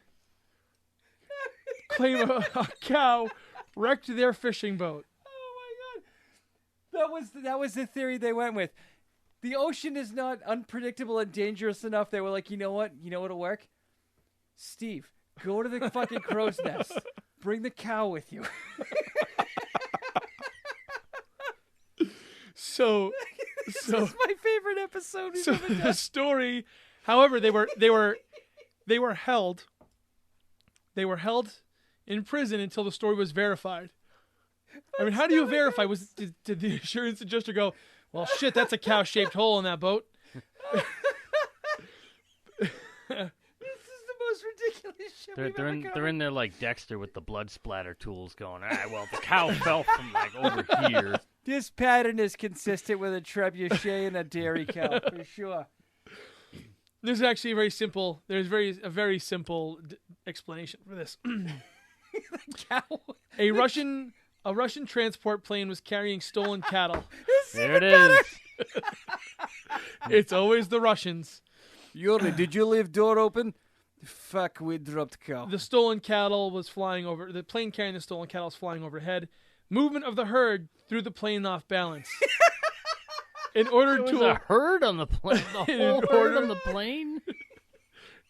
claim a cow wrecked their fishing boat? Oh my god. That was the theory they went with. The ocean is not unpredictable and dangerous enough. They were like, you know what? You know what'll work? Steve, go to the fucking crow's nest. Bring the cow with you. So This is my favorite episode we've so ever the done. story, however, they were held in prison until the story was verified. I mean, how do you verify? Did the insurance adjuster go, well, shit, that's a cow-shaped hole in that boat? This is the most ridiculous shit we've ever covered. They're in there like Dexter with the blood splatter tools going, well, the cow fell from like over here. This pattern is consistent with a trebuchet and a dairy cow, for sure. There's actually a very simple explanation for this. Cow. A A Russian transport plane was carrying stolen cattle. There it is. It's always the Russians. Yuri, did you leave door open? Fuck, we dropped cow. The stolen cattle was flying over. The plane carrying the stolen cattle was flying overhead. Movement of the herd threw the plane off balance. In order There was to a herd on the plane. The whole herd on the plane.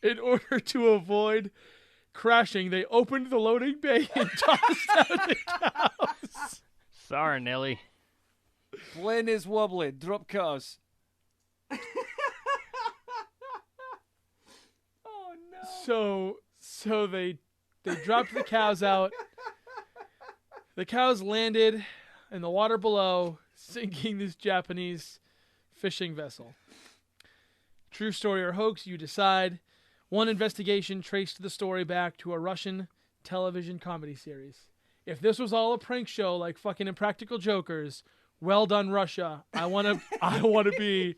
In order to avoid crashing, they opened the loading bay and tossed out the cows. Sorry, Nelly. Plane is wobbly. Drop cows. Oh no. So they dropped the cows out. The cows landed in the water below, sinking this Japanese fishing vessel. True story or hoax, you decide. One investigation traced the story back to a Russian television comedy series. If this was all a prank show like fucking Impractical Jokers, well done, Russia. I want to be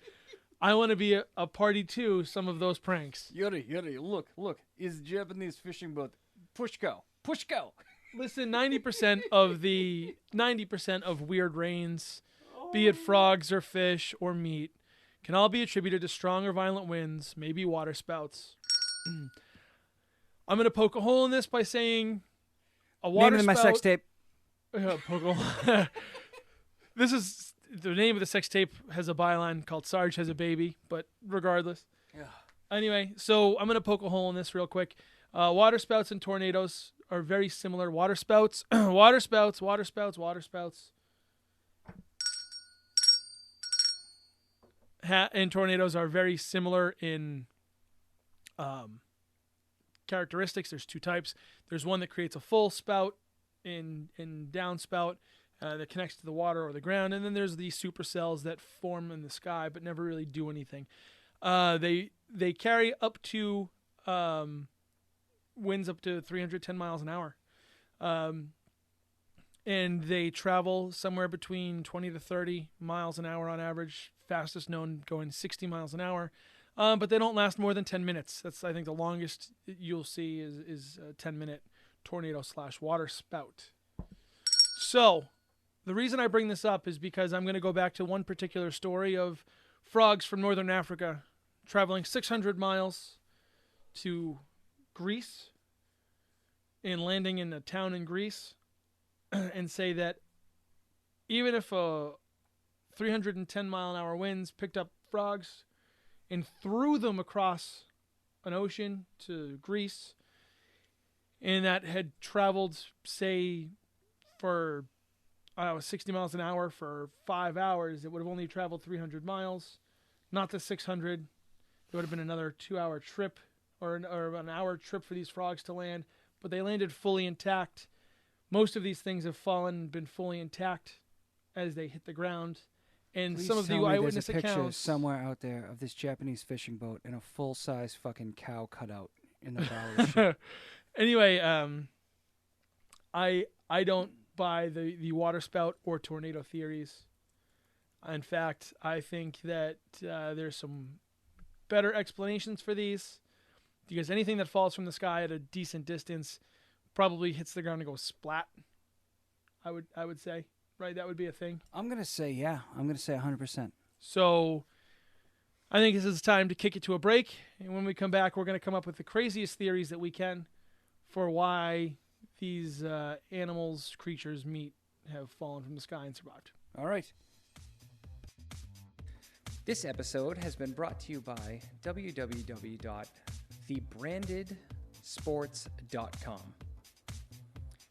a party to some of those pranks. Yuri, look. Is Japanese fishing boat. Push cow. Listen, 90% of weird rains, be it frogs or fish or meat, can all be attributed to strong or violent winds, maybe water spouts. I'm going to poke a hole in this by saying a water Name it in spout. my sex tape. Poke a hole. This is the name of the sex tape has a byline called Sarge Has a Baby, but regardless. Yeah. Anyway, so I'm going to poke a hole in this real quick. Water spouts and tornadoes are very similar. Water spouts, water spouts. And tornadoes are very similar in characteristics. There's two types. There's one that creates a full spout in downspout that connects to the water or the ground, and then there's the supercells that form in the sky but never really do anything. They carry up to winds up to 310 miles an hour, and they travel somewhere between 20 to 30 miles an hour on average. Fastest known going 60 miles an hour. But they don't last more than 10 minutes. That's, I think, the longest you'll see is a 10-minute tornado / water spout. So the reason I bring this up is because I'm going to go back to one particular story of frogs from northern Africa traveling 600 miles to Greece and landing in a town in Greece and say that even if 310-mile-an-hour winds picked up frogs and threw them across an ocean to Greece, and that had traveled, say, for 60 miles an hour for 5 hours, it would have only traveled 300 miles, not the 600. It would have been another 2-hour trip or an hour trip for these frogs to land, but they landed fully intact. Most of these things have been fully intact as they hit the ground. And Please some of the tell me eyewitness there's a picture accounts somewhere out there of this Japanese fishing boat and a full-size fucking cow cutout in the bow of the ship. Anyway, I don't buy the water spout or tornado theories. In fact, I think that there's some better explanations for these, because anything that falls from the sky at a decent distance probably hits the ground and goes splat. I would say. Right, that would be a thing. I'm going to say, yeah. I'm going to say 100%. So I think this is time to kick it to a break. And when we come back, we're going to come up with the craziest theories that we can for why these animals, creatures, meat have fallen from the sky and survived. All right. This episode has been brought to you by www.thebrandedsports.com.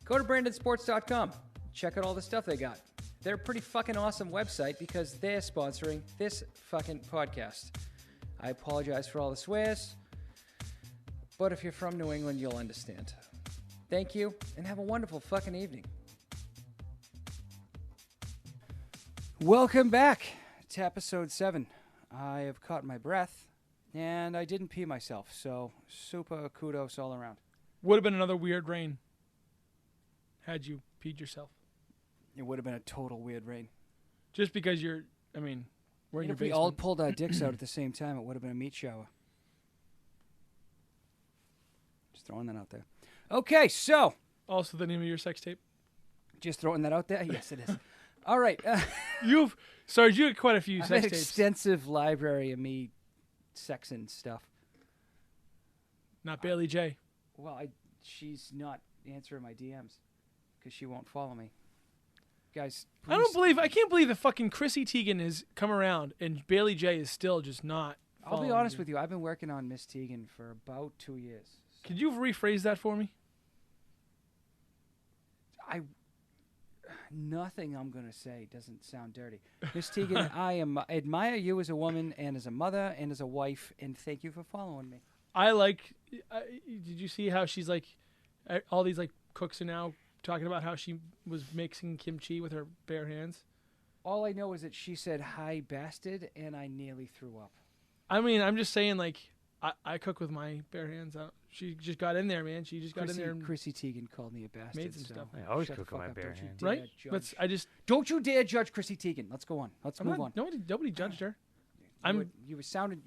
Go to brandedsports.com. Check out all the stuff they got. They're a pretty fucking awesome website because they're sponsoring this fucking podcast. I apologize for all the swears, but if you're from New England, you'll understand. Thank you, and have a wonderful fucking evening. Welcome back to episode 7. I have caught my breath, and I didn't pee myself, so super kudos all around. Would have been another weird rain had you peed yourself. It would have been a total weird rain. Just because we're in your If we basement. all pulled our dicks out at the same time, it would have been a meat shower. Just throwing that out there. Okay, so. Also the name of your sex tape. Just throwing that out there. Yes, it is. All right. You had quite a few I have sex an tapes. extensive library of me sexing stuff. Not Bailey J. Well, she's not answering my DMs because she won't follow me. Guys, I can't believe that fucking Chrissy Teigen has come around and Bailey J is still just not. I'll be honest with you. I've been working on Miss Teigen for about 2 years. Could you rephrase that for me? Nothing I'm going to say doesn't sound dirty. Miss Teigen, I admire you as a woman and as a mother and as a wife, and thank you for following me. Did you see how she's like, all these like cooks are now talking about how she was mixing kimchi with her bare hands? All I know is that she said, "Hi, bastard," and I nearly threw up. I mean, I'm just saying, like, I cook with my bare hands. She just got in there, man. She just got in there and Chrissy Teigen called me a bastard. made some stuff. I always Shut the cook with fuck my up, bare don't you hands. dare Right? judge. But Don't you dare judge Chrissy Teigen. Let's go on. Let's I'm move not, on. nobody judged her. You sounded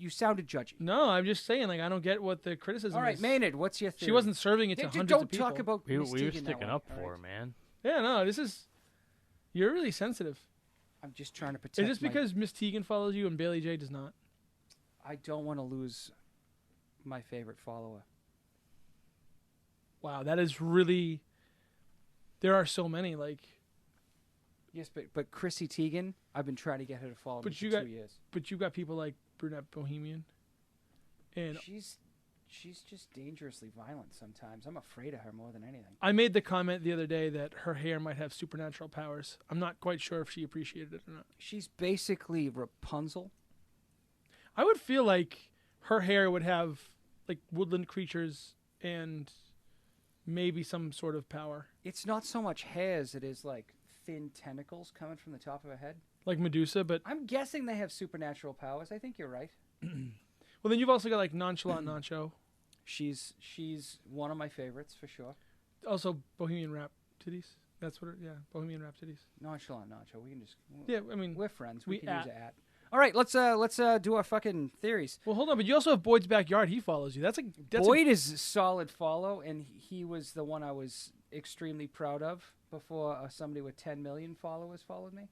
judgy. No, I'm just saying, like, I don't get what the criticism All right, is. Maynard, what's your theory? She wasn't serving it to hundreds Don't of people. talk about We Miss were Teigen that sticking way, up all for her, right? man. Yeah, no, you're really sensitive. I'm just trying to protect. Is this because Miss Teigen follows you and Bailey J does not? I don't want to lose my favorite follower. Wow, that is really. There are so many, like. Yes, but Chrissy Teigen, I've been trying to get her to follow me for 2 years. But you got people like Brunette Bohemian, and She's just dangerously violent sometimes. I'm afraid of her more than anything. I made the comment the other day that her hair might have supernatural powers. I'm not quite sure if she appreciated it or not. She's basically Rapunzel. I would feel like her hair would have like woodland creatures and maybe some sort of power, It's not so much hair as it is like thin tentacles coming from the top of her head. like Medusa. But I'm guessing they have supernatural powers. I think you're right. well, then you've also got like Nonchalant Nacho, She's one of my favorites for sure. also Bohemian Rap Titties. That's what. Bohemian Rap Titties. Nonchalant Nacho. We can just. Yeah, I mean, We're friends. We we can use at- an at. All right, let's do our fucking theories. well, hold on, but you also have Boyd's Backyard. He follows you. That's Boyd is a solid follow, and he was the one I was extremely proud of before somebody with 10 million followers followed me.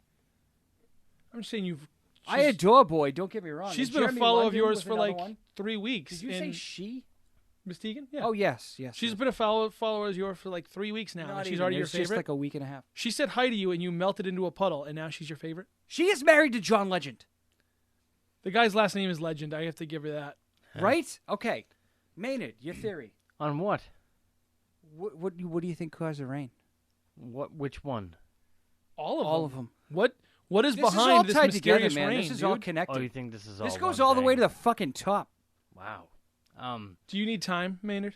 I'm just saying I adore Boyd. Don't get me wrong. She's And been a Jeremy follow of London yours was for another like one. 3 weeks. Did you say and she? Miss Teigen? Yeah. Oh yes. She's been a follower of yours for like 3 weeks now. Not And she's even. already It your was just favorite. like a week and a half. She said hi to you and you melted into a puddle, and now she's your favorite. She is married to John Legend, The guy's last name is Legend. I have to give her that. right? Okay, Maynard, your theory. On what? What do you think caused the rain? Which one? All of them. them. What is This is all behind this tied together, mysterious man. rain, This is dude? all connected. Oh, you think this is all This goes one all the way to thing? the fucking top. Wow. Do you need time, Maynard?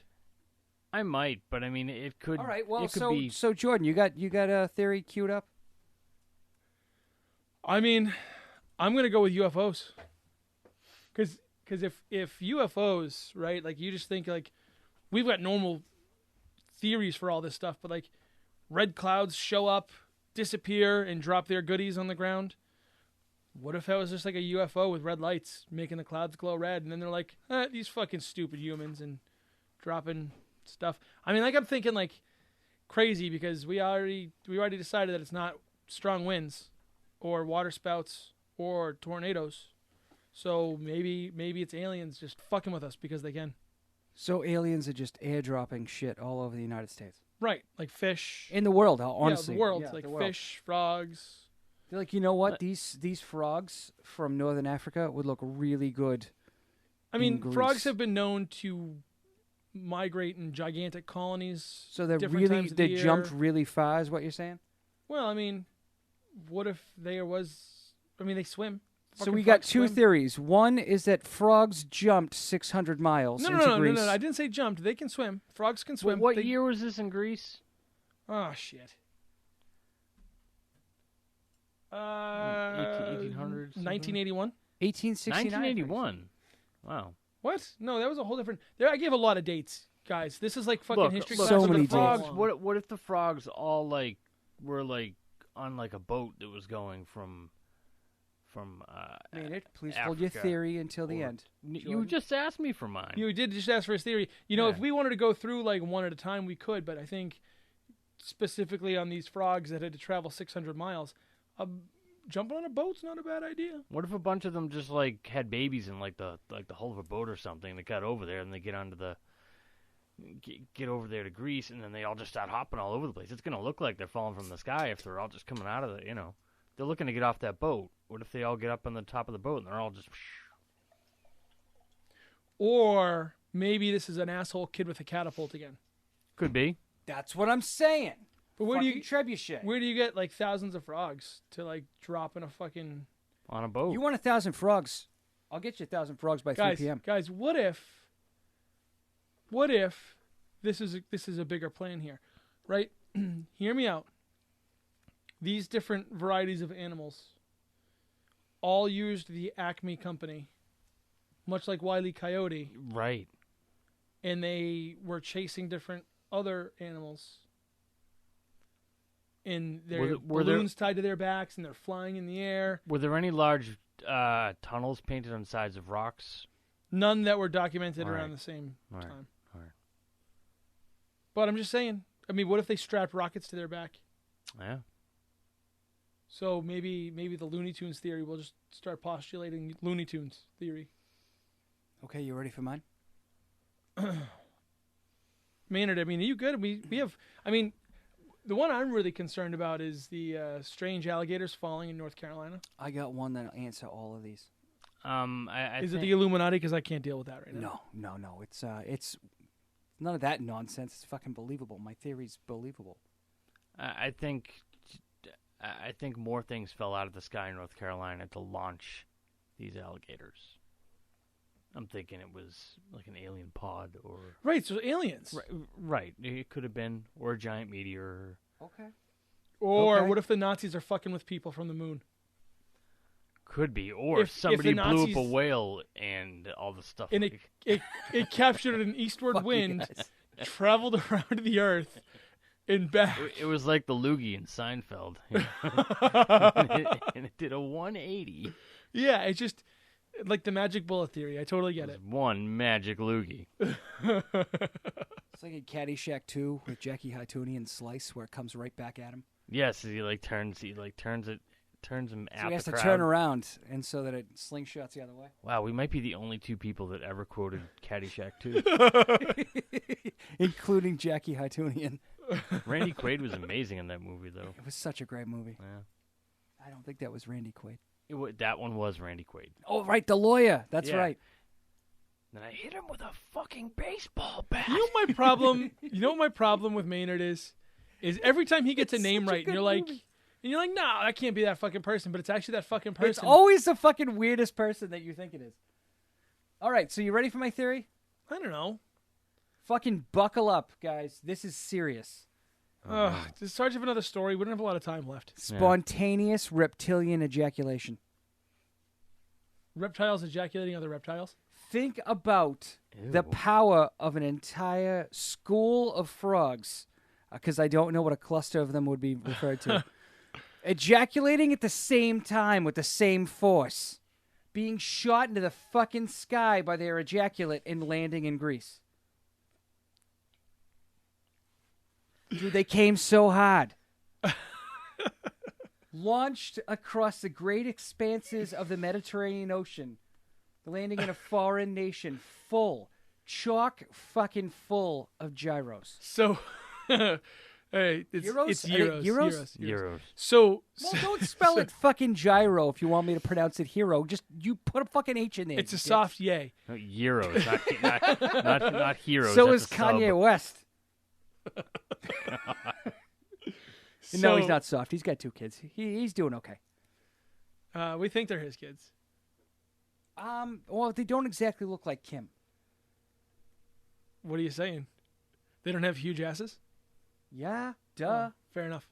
I might, but I mean, it could. All right. Well, it could so be. so Jordan, you got a theory queued up? I mean, I'm gonna go with UFOs. Because if UFOs, right, like you just think like we've got normal theories for all this stuff, but like red clouds show up, disappear, and drop their goodies on the ground. What if that was just like a UFO with red lights making the clouds glow red, and then they're like, these fucking stupid humans, and dropping stuff. I mean, like I'm thinking like crazy because we already decided that it's not strong winds or water spouts or tornadoes. So maybe it's aliens just fucking with us because they can. So aliens are just airdropping shit all over the United States. Right, like fish. In the world, honestly. Yeah, the world, Yeah, like the world. fish, frogs. They're like, you know what? These frogs from Northern Africa would look really good. I mean, Greece. frogs have been known to migrate in gigantic colonies. So they're different really times of the year. jumped really far, is what you're saying? Well, I mean, what if there was? I mean, they swim. So Fucking we got frogs two swim. theories. One is that frogs jumped 600 miles No, into no, Greece. I didn't say jumped. They can swim. Frogs can swim. What They- year was this in Greece? Oh shit. 1800s. 1981. 1869. 1981. Wow. What? No, that was a whole different. There, I gave a lot of dates, guys. This is like fucking Look, history look, class. so with many the frogs. dates. What if the frogs all like were like on like a boat that was going from Maynard, please hold your Africa theory until the or- end. You Jordan? just asked me for mine. You did just ask for his theory. You know, Yeah. if we wanted to go through like one at a time, we could. But I think specifically on these frogs that had to travel 600 miles, jumping on a boat's not a bad idea. What if a bunch of them just like had babies in like the hull of a boat or something? They got over there and they get over there to Greece, and then they all just start hopping all over the place. It's gonna look like they're falling from the sky if they're all just coming out of the, they're looking to get off that boat. What if they all get up on the top of the boat and they're all just? Or maybe this is an asshole kid with a catapult again. Could be. That's what I'm saying. But where do Fucking trebuchet. Where do you get like thousands of frogs to like drop in a fucking On a boat. You want 1,000 frogs? I'll get you 1,000 frogs by 3 p.m. Guys, what if this is a bigger plan here, right? Hear me out. These different varieties of animals all used the Acme company, much like Wile E. Coyote, Right. and they were chasing different other animals. And their Were there- balloons tied to their backs, and they're flying in the air. Were there any large tunnels painted on sides of rocks? None that were documented All right. around the same All right. time. All right. But I'm just saying. I mean, what if they strapped rockets to their back? Yeah. So maybe the Looney Tunes theory will just start postulating Looney Tunes theory. Okay, you ready for mine? Maynard, I mean, are you good? We have. I mean, the one I'm really concerned about is the strange alligators falling in North Carolina. I got one that'll answer all of these. Is it the Illuminati? Because I can't deal with that right now. No. It's none of that nonsense. It's fucking believable. My theory's believable. I think more things fell out of the sky in North Carolina to launch these alligators. I'm thinking it was like an alien pod or... Right, so aliens. Right. It could have been, or a giant meteor. Okay. Or Okay. what if the Nazis are fucking with people from the moon? Could be. Or If somebody the blew up a Nazis- whale and all the stuff. And like... it captured an eastward Fuck you wind, guys. traveled around the earth, and back. It was like the loogie in Seinfeld. and it did a 180. Yeah, it's just like the magic bullet theory. I totally get it. One magic loogie. It's like in Caddyshack 2 with Jackie Hartooni and Slice, where it comes right back at him. Yes, he turns him So at he has the to crowd. turn around, and so that it slingshots the other way. Wow, we might be the only two people that ever quoted Caddyshack 2. Including Jackie Hartoonian. Randy Quaid was amazing in that movie, though. It was such a great movie. Yeah. I don't think that was Randy Quaid. That one was Randy Quaid. Oh, right, the lawyer. That's Yeah. right. Then I hit him with a fucking baseball bat. You know what my problem? You know what my problem with Maynard is every time he gets a name such a right, and good you're like, movie. no, that can't be that fucking person, but it's actually that fucking person. It's always the fucking weirdest person that you think it is. All right, so you ready for my theory? I don't know. Fucking buckle up, guys. This is serious. To start of another story, we don't have a lot of time left. Spontaneous reptilian ejaculation. Reptiles ejaculating other reptiles. Think about the Ew. power of an entire school of frogs, because I don't know what a cluster of them would be referred to. Ejaculating at the same time with the same force. Being shot into the fucking sky by their ejaculate and landing in Greece. Dude, they came so hard. Launched across the great expanses of the Mediterranean Ocean, landing in a foreign nation chock fucking full of gyros. So, hey, it's Gyros? it's Are they euros, gyros? Euros. So, Well, don't spell it fucking gyro if you want me to pronounce it hero. Just you put a fucking H in there. it's a you dick. soft yay. No, Euros, not heroes. So That's is a Kanye sub. West. No, So, he's not soft. He's got 2 kids. He's doing okay. We think they're his kids. Well, they don't exactly look like Kim. What are you saying? They don't have huge asses? Yeah, duh. Fair enough.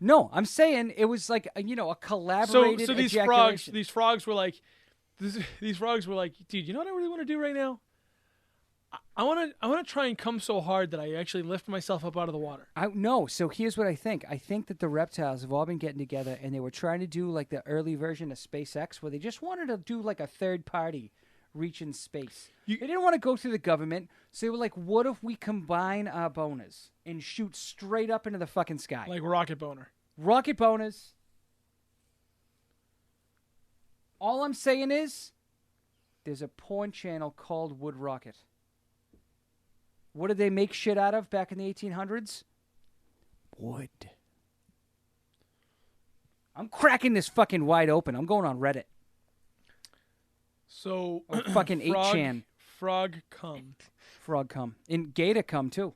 No, I'm saying it was like a collaborated So these ejaculation. frogs were like, dude, you know what I really want to do right now? I want to try and come so hard that I actually lift myself up out of the water. No, so here's what I think. I think that the reptiles have all been getting together and they were trying to do like the early version of SpaceX where they just wanted to do like a third party reach in space. They didn't want to go through the government, so they were like, what if we combine our boners and shoot straight up into the fucking sky? Like rocket boner. Rocket boners. All I'm saying is, there's a porn channel called Wood Rocket. What did they make shit out of back in the 1800s? Wood. I'm cracking this fucking wide open. I'm going on Reddit. So, Or fucking 8chan. Frog cum. Frog cum. And gator cum, too.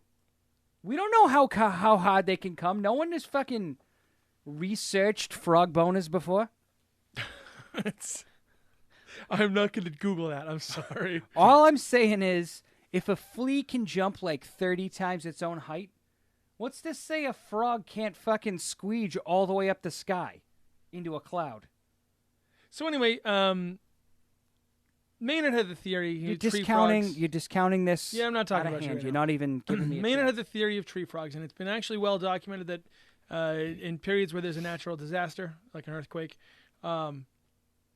We don't know how hard they can come. No one has fucking researched frog boners before. I'm not going to Google that. I'm sorry. All I'm saying is, if a flea can jump like 30 times its own height, what's to say a frog can't fucking squeege all the way up the sky into a cloud? So anyway, Maynard had the theory. You're discounting this. Yeah, I'm not talking out of about you hand. right You're now. not even giving me a Maynard had chance. the theory of tree frogs, and it's been actually well documented that in periods where there's a natural disaster, like an earthquake,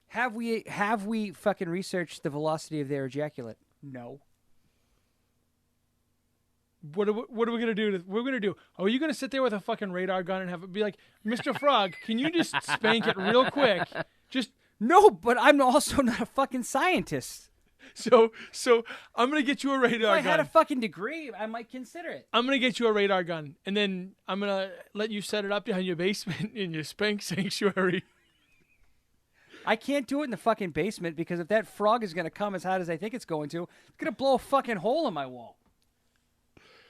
Have we fucking researched the velocity of their ejaculate? No. what are we gonna do? We're gonna do. Oh, are you gonna sit there with a fucking radar gun and have it be like, Mr. Frog, can you just spank it real quick? Just No, but I'm also not a fucking scientist. so I'm gonna get you a If radar I gun. had a fucking degree, I might consider it. I'm gonna get you a radar gun, and then I'm gonna let you set it up down your basement in your spank sanctuary. I can't do it in the fucking basement because if that frog is going to come as hard as I think it's going to blow a fucking hole in my wall.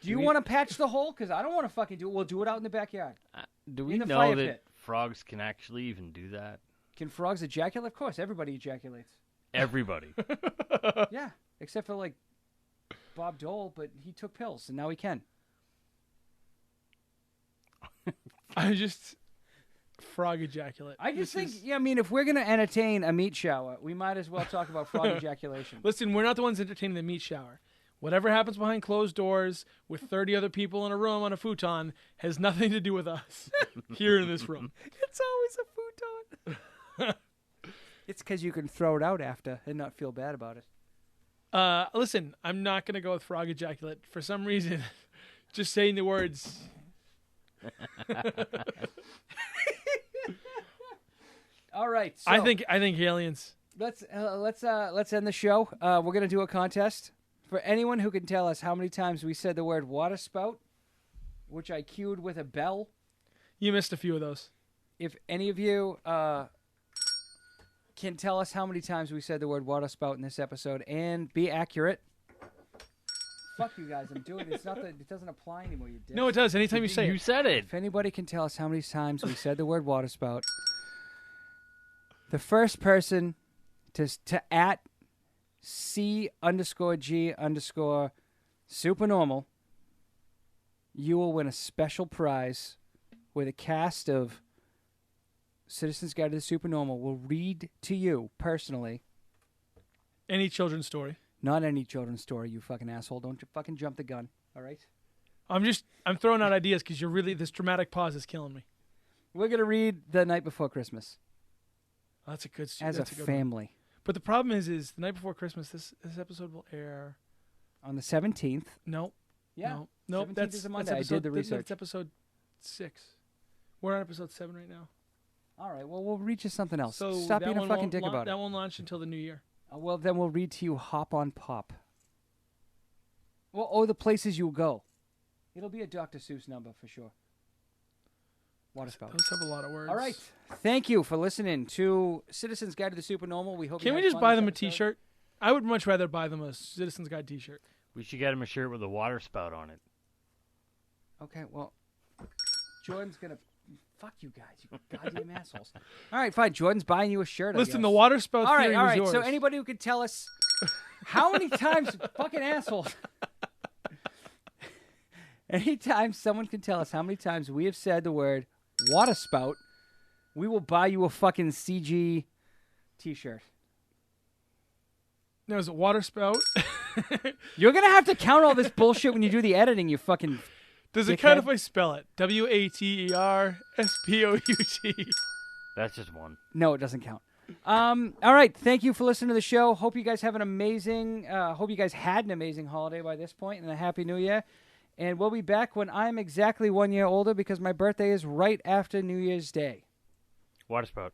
Do you want to patch the hole? Because I don't want to fucking do it. We'll do it out in the backyard. Do we In the know fire that pit. frogs can actually even do that? Can frogs ejaculate? Of course, everybody ejaculates. Everybody. Yeah, except for like Bob Dole, but he took pills and now he can. I just frog ejaculate. I just This think, is- I mean, if we're going to entertain a meat shower, we might as well talk about frog ejaculation. Listen, we're not the ones entertaining the meat shower. Whatever happens behind closed doors with 30 other people in a room on a futon has nothing to do with us here in this room. It's always a futon. It's because you can throw it out after and not feel bad about it. Listen, I'm not going to go with frog ejaculate. For some reason, just saying the words. All right. So I think aliens. let's end the show. We're gonna do a contest for anyone who can tell us how many times we said the word water spout, which I cued with a bell. You missed a few of those. If any of you can tell us how many times we said the word water spout in this episode and be accurate. Fuck you guys, I'm doing it. It's not that it doesn't apply anymore, you dick. No, it does. Anytime you say You it. said it. If anybody can tell us how many times we said the word water spout, the first person to at C_G_Supernormal, you will win a special prize where the cast of Citizens Guide to the Supernormal will read to you personally. Any children's story. Not any children's story, you fucking asshole. Don't you fucking jump the gun, all right? I'm throwing out ideas because this dramatic pause is killing me. We're going to read The Night Before Christmas Oh, that's a good as that's a good one. family. But the problem is the night before Christmas, this episode will air. On the 17th. No. Yeah. No. 17th That's is a Monday. That's I did the episode, research. That's episode 6. We're on episode 7 right now. All right, well, we'll read you something else. So Stop that being a one fucking won't dick about it. That won't launch until the new year. Well, then we'll read to you Hop on Pop. Well, the places you'll go. It'll be a Dr. Seuss number for sure. Water spout. Those have a lot of words. All right. Thank you for listening to Citizens Guide to the Supernormal. We hope Can you we had just fun buy this them a episode. T-shirt? I would much rather buy them a Citizens Guide T-shirt. We should get him a shirt with a water spout on it. Okay, well, Jordan's going to... Fuck you guys, you goddamn assholes. All right, fine. Jordan's buying you a shirt, I Listen, guess. the water spout All theory right, was yours. so anybody who could tell us how many times... fucking assholes. Anytime someone can tell us how many times we have said the word water spout, we will buy you a fucking CG T-shirt. Now, is it water spout? You're going to have to count all this bullshit when you do the editing, you fucking... Does it Dickhead. count if I spell it? WATERSPOUT. That's just one. No, it doesn't count. All right. Thank you for listening to the show. Hope you guys have an amazing, hope you guys had an amazing holiday by this point and a Happy New Year. And we'll be back when I'm exactly 1 year older because my birthday is right after New Year's Day. Water spout.